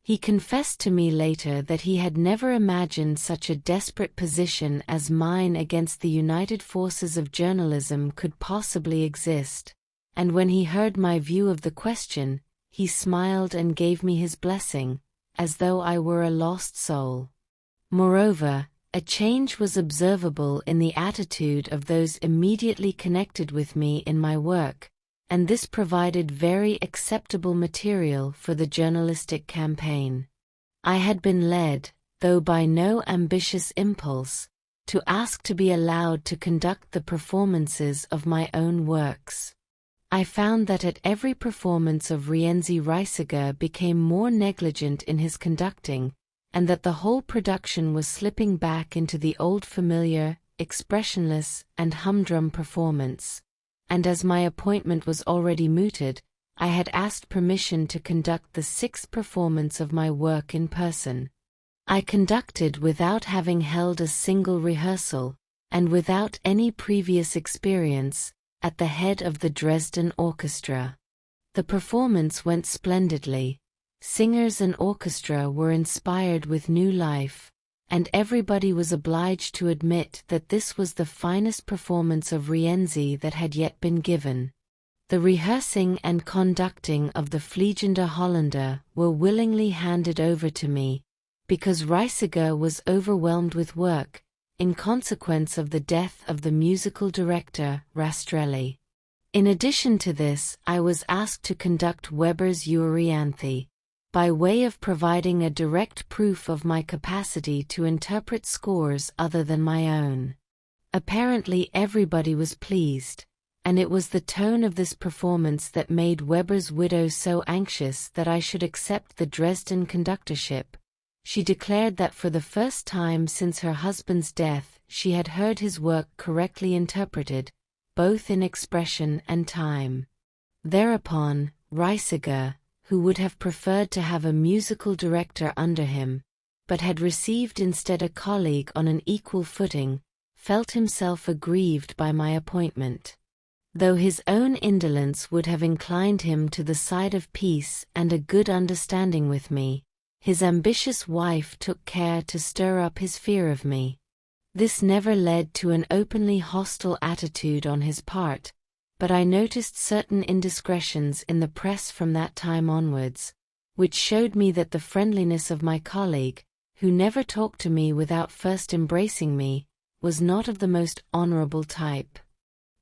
He confessed to me later that he had never imagined such a desperate position as mine against the united forces of journalism could possibly exist, and when he heard my view of the question, he smiled and gave me his blessing, as though I were a lost soul. Moreover, a change was observable in the attitude of those immediately connected with me in my work, and this provided very acceptable material for the journalistic campaign. I had been led, though by no ambitious impulse, to ask to be allowed to conduct the performances of my own works. I found that at every performance of Rienzi Reisiger became more negligent in his conducting, and that the whole production was slipping back into the old familiar, expressionless, and humdrum performance. And as my appointment was already mooted, I had asked permission to conduct the 6th performance of my work in person. I conducted without having held a single rehearsal, and without any previous experience, at the head of the Dresden Orchestra. The performance went splendidly. Singers and orchestra were inspired with new life, and everybody was obliged to admit that this was the finest performance of Rienzi that had yet been given. The rehearsing and conducting of the Fliegende Holländer were willingly handed over to me, because Reisiger was overwhelmed with work, in consequence of the death of the musical director, Rastrelli. In addition to this, I was asked to conduct Weber's Euryanthe, by way of providing a direct proof of my capacity to interpret scores other than my own. Apparently everybody was pleased, and it was the tone of this performance that made Weber's widow so anxious that I should accept the Dresden conductorship. She declared that for the first time since her husband's death she had heard his work correctly interpreted, both in expression and time. Thereupon, Reisiger, who would have preferred to have a musical director under him, but had received instead a colleague on an equal footing, felt himself aggrieved by my appointment. Though his own indolence would have inclined him to the side of peace and a good understanding with me, his ambitious wife took care to stir up his fear of me. This never led to an openly hostile attitude on his part, but I noticed certain indiscretions in the press from that time onwards, which showed me that the friendliness of my colleague, who never talked to me without first embracing me, was not of the most honorable type.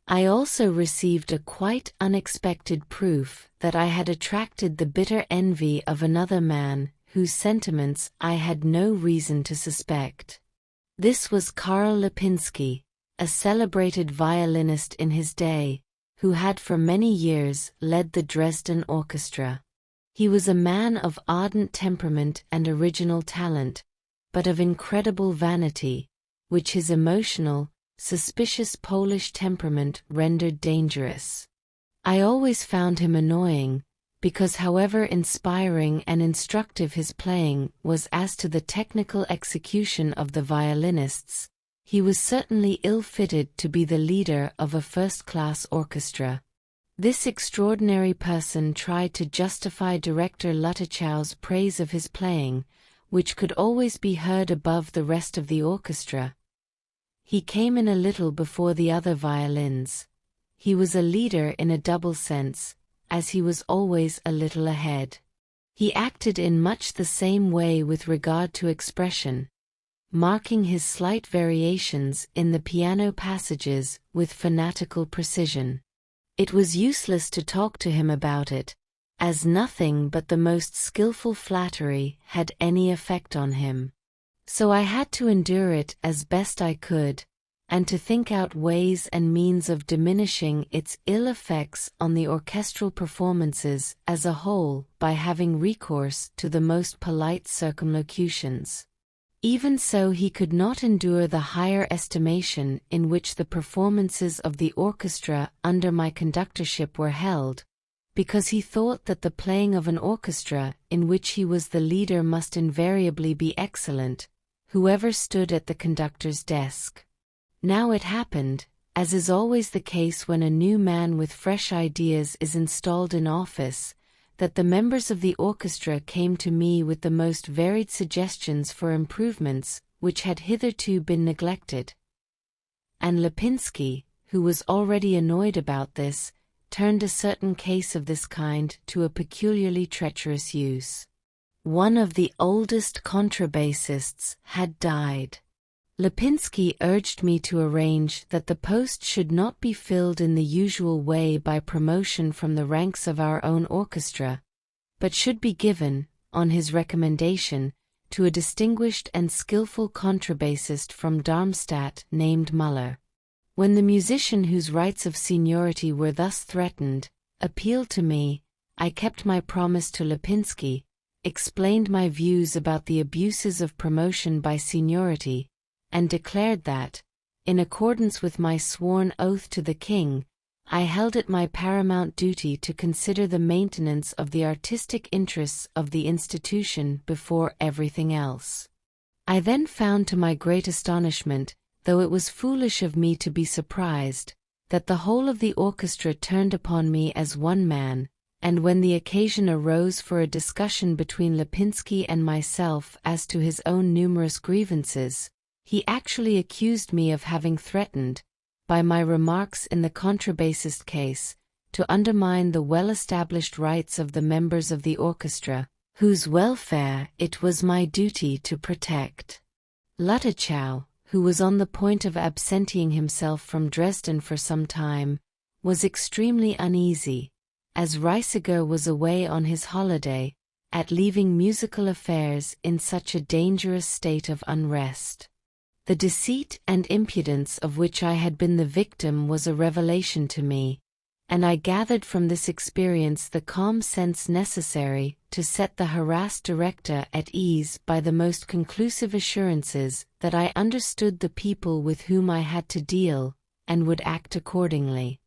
I also received a quite unexpected proof that I had attracted the bitter envy of another man, whose sentiments I had no reason to suspect. This was Karl Lipinski, a celebrated violinist in his day, who had for many years led the Dresden Orchestra. He was a man of ardent temperament and original talent, but of incredible vanity, which his emotional, suspicious Polish temperament rendered dangerous. I always found him annoying, because however inspiring and instructive his playing was as to the technical execution of the violinists, he was certainly ill-fitted to be the leader of a first-class orchestra. This extraordinary person tried to justify Director Luttichau's praise of his playing, which could always be heard above the rest of the orchestra. He came in a little before the other violins. He was a leader in a double sense, as he was always a little ahead. He acted in much the same way with regard to expression, marking his slight variations in the piano passages with fanatical precision. It was useless to talk to him about it, as nothing but the most skillful flattery had any effect on him. So I had to endure it as best I could, and to think out ways and means of diminishing its ill effects on the orchestral performances as a whole by having recourse to the most polite circumlocutions. Even so, he could not endure the higher estimation in which the performances of the orchestra under my conductorship were held, because he thought that the playing of an orchestra in which he was the leader must invariably be excellent, whoever stood at the conductor's desk. Now it happened, as is always the case when a new man with fresh ideas is installed in office, that the members of the orchestra came to me with the most varied suggestions for improvements which had hitherto been neglected. And Lipinski, who was already annoyed about this, turned a certain case of this kind to a peculiarly treacherous use. One of the oldest contrabassists had died. Lipinski urged me to arrange that the post should not be filled in the usual way by promotion from the ranks of our own orchestra, but should be given, on his recommendation, to a distinguished and skillful contrabassist from Darmstadt named Müller. When the musician whose rights of seniority were thus threatened appealed to me, I kept my promise to Lipinski, explained my views about the abuses of promotion by seniority, and declared that, in accordance with my sworn oath to the king, I held it my paramount duty to consider the maintenance of the artistic interests of the institution before everything else. I then found to my great astonishment, though it was foolish of me to be surprised, that the whole of the orchestra turned upon me as one man, and when the occasion arose for a discussion between Lipinski and myself as to his own numerous grievances, he actually accused me of having threatened, by my remarks in the contrabassist case, to undermine the well-established rights of the members of the orchestra, whose welfare it was my duty to protect. Luttichow, who was on the point of absenting himself from Dresden for some time, was extremely uneasy, as Reisiger was away on his holiday, at leaving musical affairs in such a dangerous state of unrest. The deceit and impudence of which I had been the victim was a revelation to me, and I gathered from this experience the calm sense necessary to set the harassed director at ease by the most conclusive assurances that I understood the people with whom I had to deal, and would act accordingly.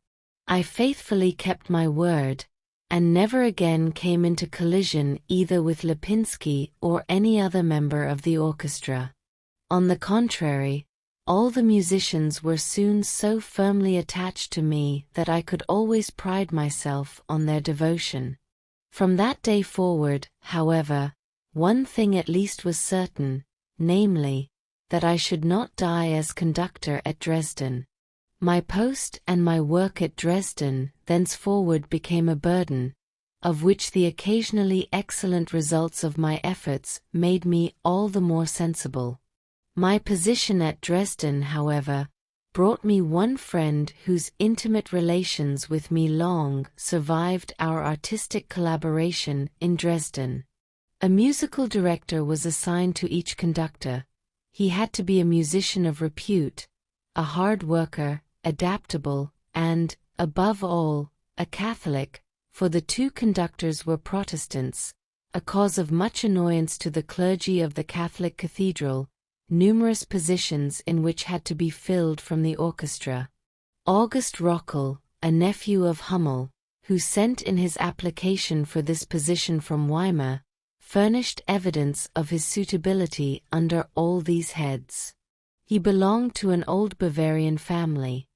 I faithfully kept my word, and never again came into collision either with Lipinski or any other member of the orchestra. On the contrary, all the musicians were soon so firmly attached to me that I could always pride myself on their devotion. From that day forward, however, one thing at least was certain, namely, that I should not die as conductor at Dresden. My post and my work at Dresden thenceforward became a burden, of which the occasionally excellent results of my efforts made me all the more sensible. My position at Dresden, however, brought me one friend whose intimate relations with me long survived our artistic collaboration in Dresden. A musical director was assigned to each conductor. He had to be a musician of repute, a hard worker, adaptable, and, above all, a Catholic, for the two conductors were Protestants, a cause of much annoyance to the clergy of the Catholic cathedral, numerous positions in which had to be filled from the orchestra. August Rockel, a nephew of Hummel, who sent in his application for this position from Weimar, furnished evidence of his suitability under all these heads. He belonged to an old Bavarian family.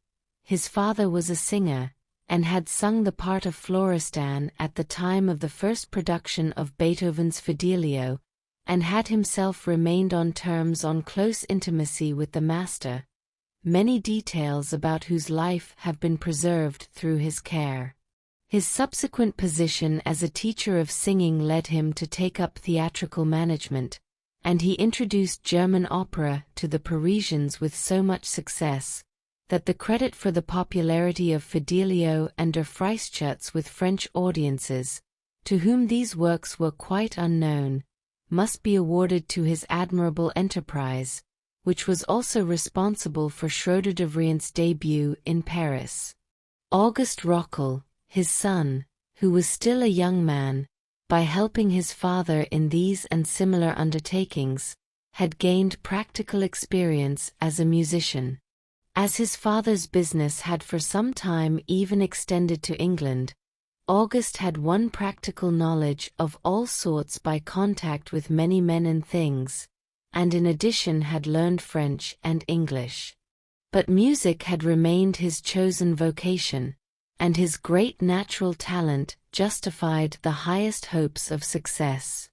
His father was a singer, and had sung the part of Florestan at the time of the first production of Beethoven's Fidelio, and had himself remained on terms on close intimacy with the master, many details about whose life have been preserved through his care. His subsequent position as a teacher of singing led him to take up theatrical management, and he introduced German opera to the Parisians with so much success that the credit for the popularity of Fidelio and Der Freischütz with French audiences, to whom these works were quite unknown, must be awarded to his admirable enterprise, which was also responsible for Schroeder-Devrient debut in Paris. August Rockel, his son, who was still a young man, by helping his father in these and similar undertakings, had gained practical experience as a musician. As his father's business had for some time even extended to England, August had won practical knowledge of all sorts by contact with many men and things, and in addition had learned French and English. But music had remained his chosen vocation, and his great natural talent justified the highest hopes of success.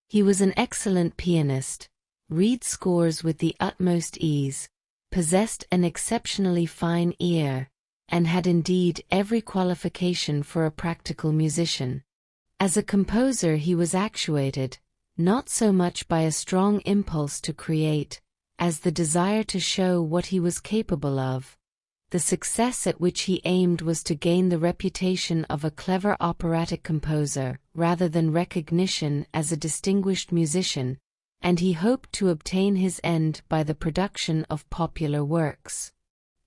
He was an excellent pianist, read scores with the utmost ease, possessed an exceptionally fine ear, and had indeed every qualification for a practical musician. As a composer he was actuated, not so much by a strong impulse to create, as the desire to show what he was capable of. The success at which he aimed was to gain the reputation of a clever operatic composer, rather than recognition as a distinguished musician, and he hoped to obtain his end by the production of popular works.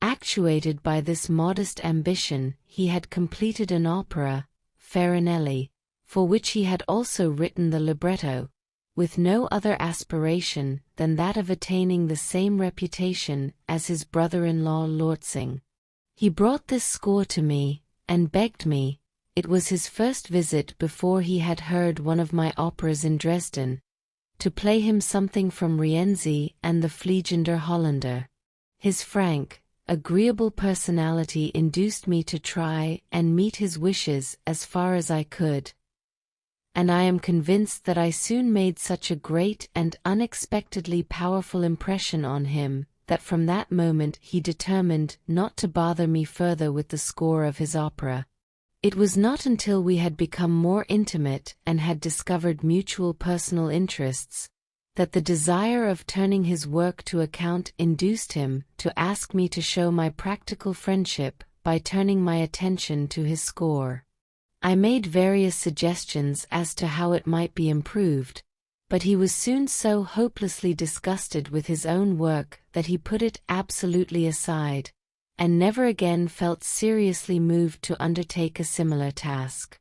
Actuated by this modest ambition, he had completed an opera, Farinelli, for which he had also written the libretto, with no other aspiration than that of attaining the same reputation as his brother-in-law Lortzing. He brought this score to me, and begged me, it was his first visit before he had heard one of my operas in Dresden, to play him something from Rienzi and the Fliegender Holländer. His frank, agreeable personality induced me to try and meet his wishes as far as I could, and I am convinced that I soon made such a great and unexpectedly powerful impression on him, that from that moment he determined not to bother me further with the score of his opera. It was not until we had become more intimate and had discovered mutual personal interests, that the desire of turning his work to account induced him to ask me to show my practical friendship by turning my attention to his score. I made various suggestions as to how it might be improved, but he was soon so hopelessly disgusted with his own work that he put it absolutely aside, and never again felt seriously moved to undertake a similar task.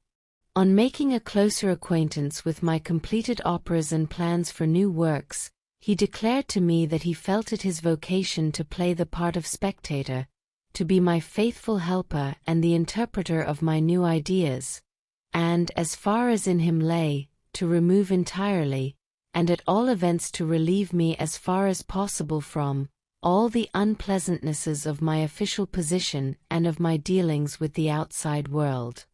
On making a closer acquaintance with my completed operas and plans for new works, he declared to me that he felt it his vocation to play the part of spectator, to be my faithful helper and the interpreter of my new ideas, and, as far as in him lay, to remove entirely, and at all events to relieve me as far as possible from, all the unpleasantnesses of my official position and of my dealings with the outside world.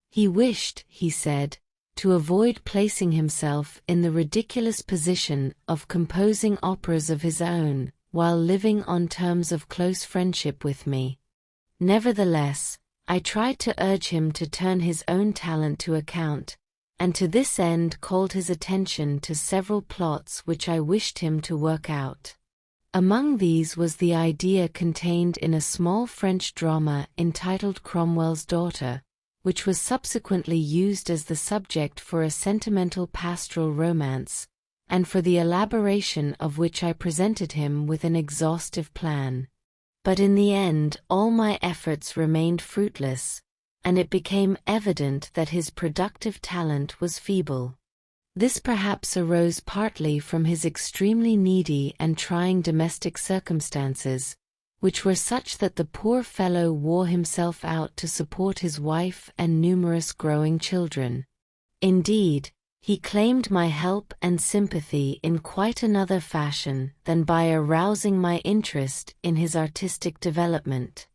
He wished, he said, to avoid placing himself in the ridiculous position of composing operas of his own, while living on terms of close friendship with me. Nevertheless, I tried to urge him to turn his own talent to account, and to this end called his attention to several plots which I wished him to work out. Among these was the idea contained in a small French drama entitled Cromwell's Daughter, which was subsequently used as the subject for a sentimental pastoral romance, and for the elaboration of which I presented him with an exhaustive plan. But in the end all my efforts remained fruitless, and it became evident that his productive talent was feeble. This perhaps arose partly from his extremely needy and trying domestic circumstances, which were such that the poor fellow wore himself out to support his wife and numerous growing children. Indeed, he claimed my help and sympathy in quite another fashion than by arousing my interest in his artistic development.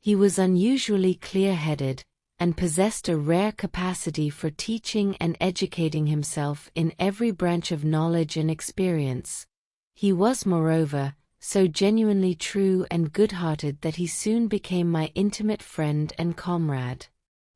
He was unusually clear-headed, and possessed a rare capacity for teaching and educating himself in every branch of knowledge and experience. He was, moreover, so genuinely true and good-hearted that he soon became my intimate friend and comrade.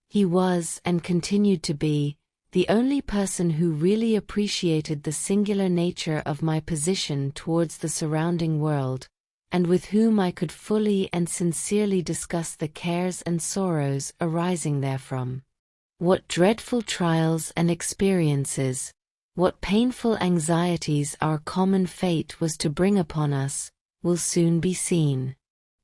He was, and continued to be, the only person who really appreciated the singular nature of my position towards the surrounding world, and with whom I could fully and sincerely discuss the cares and sorrows arising therefrom. What dreadful trials and experiences, what painful anxieties our common fate was to bring upon us, will soon be seen.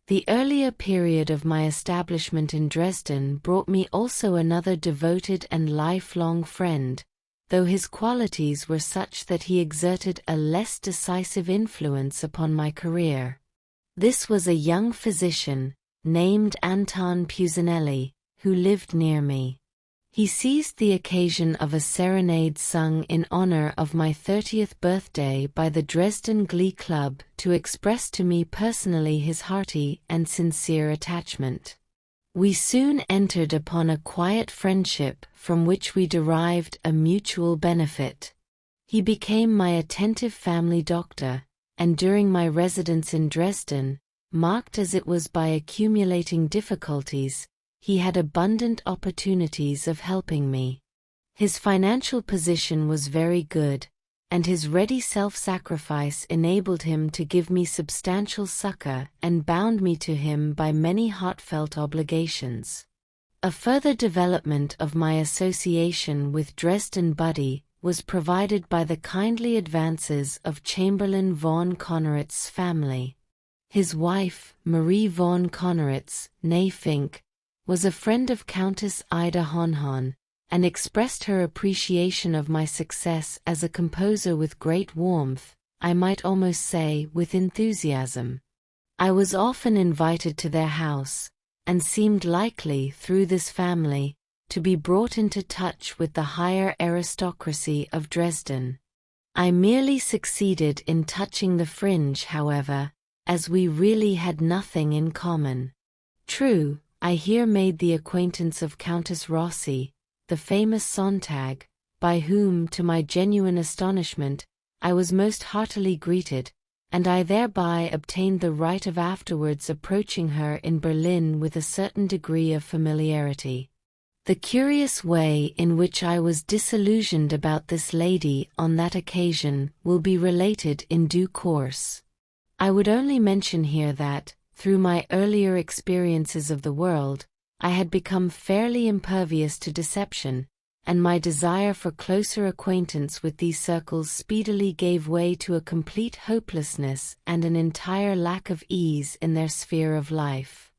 The earlier period of my establishment in Dresden brought me also another devoted and lifelong friend, though his qualities were such that he exerted a less decisive influence upon my career. This was a young physician, named Anton Pusinelli, who lived near me. He seized the occasion of a serenade sung in honor of my 30th birthday by the Dresden Glee Club to express to me personally his hearty and sincere attachment. We soon entered upon a quiet friendship from which we derived a mutual benefit. He became my attentive family doctor, and during my residence in Dresden, marked as it was by accumulating difficulties, he had abundant opportunities of helping me. His financial position was very good, and his ready self-sacrifice enabled him to give me substantial succor and bound me to him by many heartfelt obligations. A further development of my association with Dresden Buddy was provided by the kindly advances of Chamberlain von Konrads's family. His wife, Marie von Konrads, née Fink, was a friend of Countess Ida Honhon, and expressed her appreciation of my success as a composer with great warmth, I might almost say with enthusiasm. I was often invited to their house, and seemed likely, through this family, to be brought into touch with the higher aristocracy of Dresden. I merely succeeded in touching the fringe, however, as we really had nothing in common. True, I here made the acquaintance of Countess Rossi, the famous Sontag, by whom, to my genuine astonishment, I was most heartily greeted, and I thereby obtained the right of afterwards approaching her in Berlin with a certain degree of familiarity. The curious way in which I was disillusioned about this lady on that occasion will be related in due course. I would only mention here that, through my earlier experiences of the world, I had become fairly impervious to deception, and my desire for closer acquaintance with these circles speedily gave way to a complete hopelessness and an entire lack of ease in their sphere of life.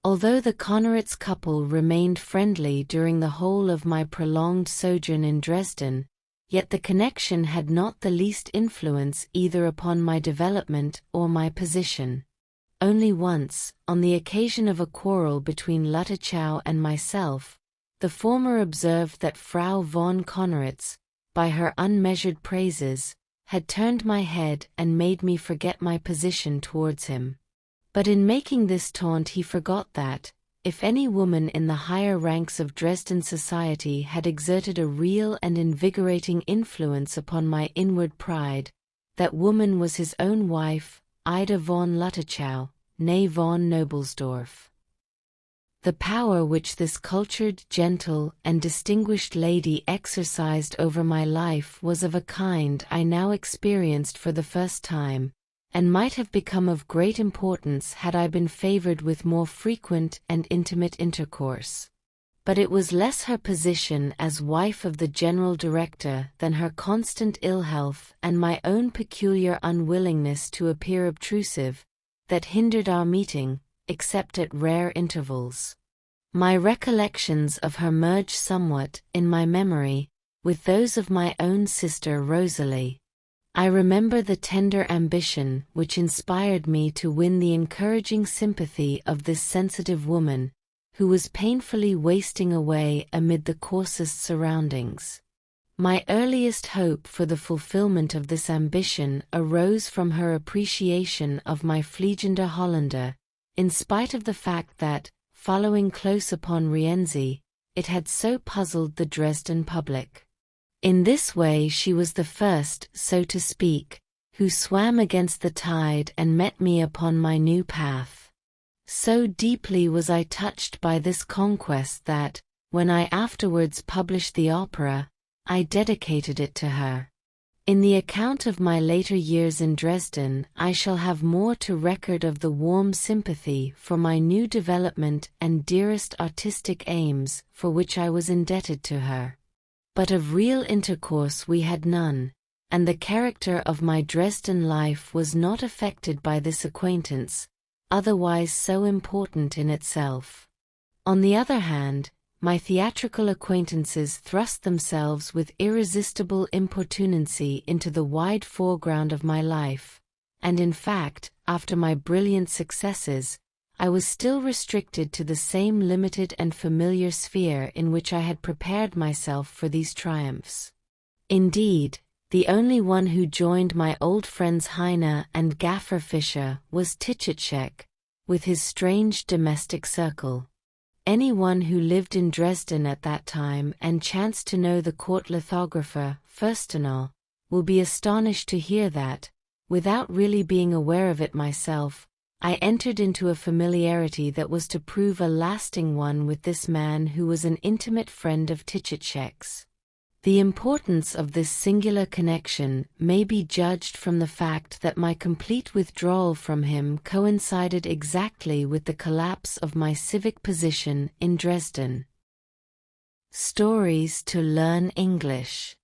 Although the Konrads couple remained friendly during the whole of my prolonged sojourn in Dresden, yet the connection had not the least influence either upon my development or my position. Only once, on the occasion of a quarrel between Lüttichau and myself, the former observed that Frau von Konrads, by her unmeasured praises, had turned my head and made me forget my position towards him. But in making this taunt he forgot that, if any woman in the higher ranks of Dresden society had exerted a real and invigorating influence upon my inward pride, that woman was his own wife, Ida von Lüttichau, née von Nobelsdorf. The power which this cultured, gentle, and distinguished lady exercised over my life was of a kind I now experienced for the first time, and might have become of great importance had I been favored with more frequent and intimate intercourse. But it was less her position as wife of the general director than her constant ill health and my own peculiar unwillingness to appear obtrusive, that hindered our meeting, except at rare intervals. My recollections of her merge somewhat, in my memory, with those of my own sister Rosalie. I remember the tender ambition which inspired me to win the encouraging sympathy of this sensitive woman, who was painfully wasting away amid the coarsest surroundings. My earliest hope for the fulfillment of this ambition arose from her appreciation of my Fliegender Holländer, in spite of the fact that, following close upon Rienzi, it had so puzzled the Dresden public. In this way she was the first, so to speak, who swam against the tide and met me upon my new path. So deeply was I touched by this conquest that, When I afterwards published the opera, I dedicated it to her. In the account of my later years in Dresden, I shall have more to record of the warm sympathy for my new development and dearest artistic aims, for which I was indebted to her. But of real intercourse we had none, and the character of my Dresden life was not affected by this acquaintance, otherwise so important in itself. On the other hand, my theatrical acquaintances thrust themselves with irresistible importunancy into the wide foreground of my life, and in fact, after my brilliant successes, I was still restricted to the same limited and familiar sphere in which I had prepared myself for these triumphs. Indeed, the only one who joined my old friends Heine and Gaffer Fischer was Tschitschek, with his strange domestic circle. Anyone who lived in Dresden at that time and chanced to know the court lithographer, Fürstenau, will be astonished to hear that, without really being aware of it myself, I entered into a familiarity that was to prove a lasting one with this man who was an intimate friend of Tschitschek's. The importance of this singular connection may be judged from the fact that my complete withdrawal from him coincided exactly with the collapse of my civic position in Dresden. Stories to learn English.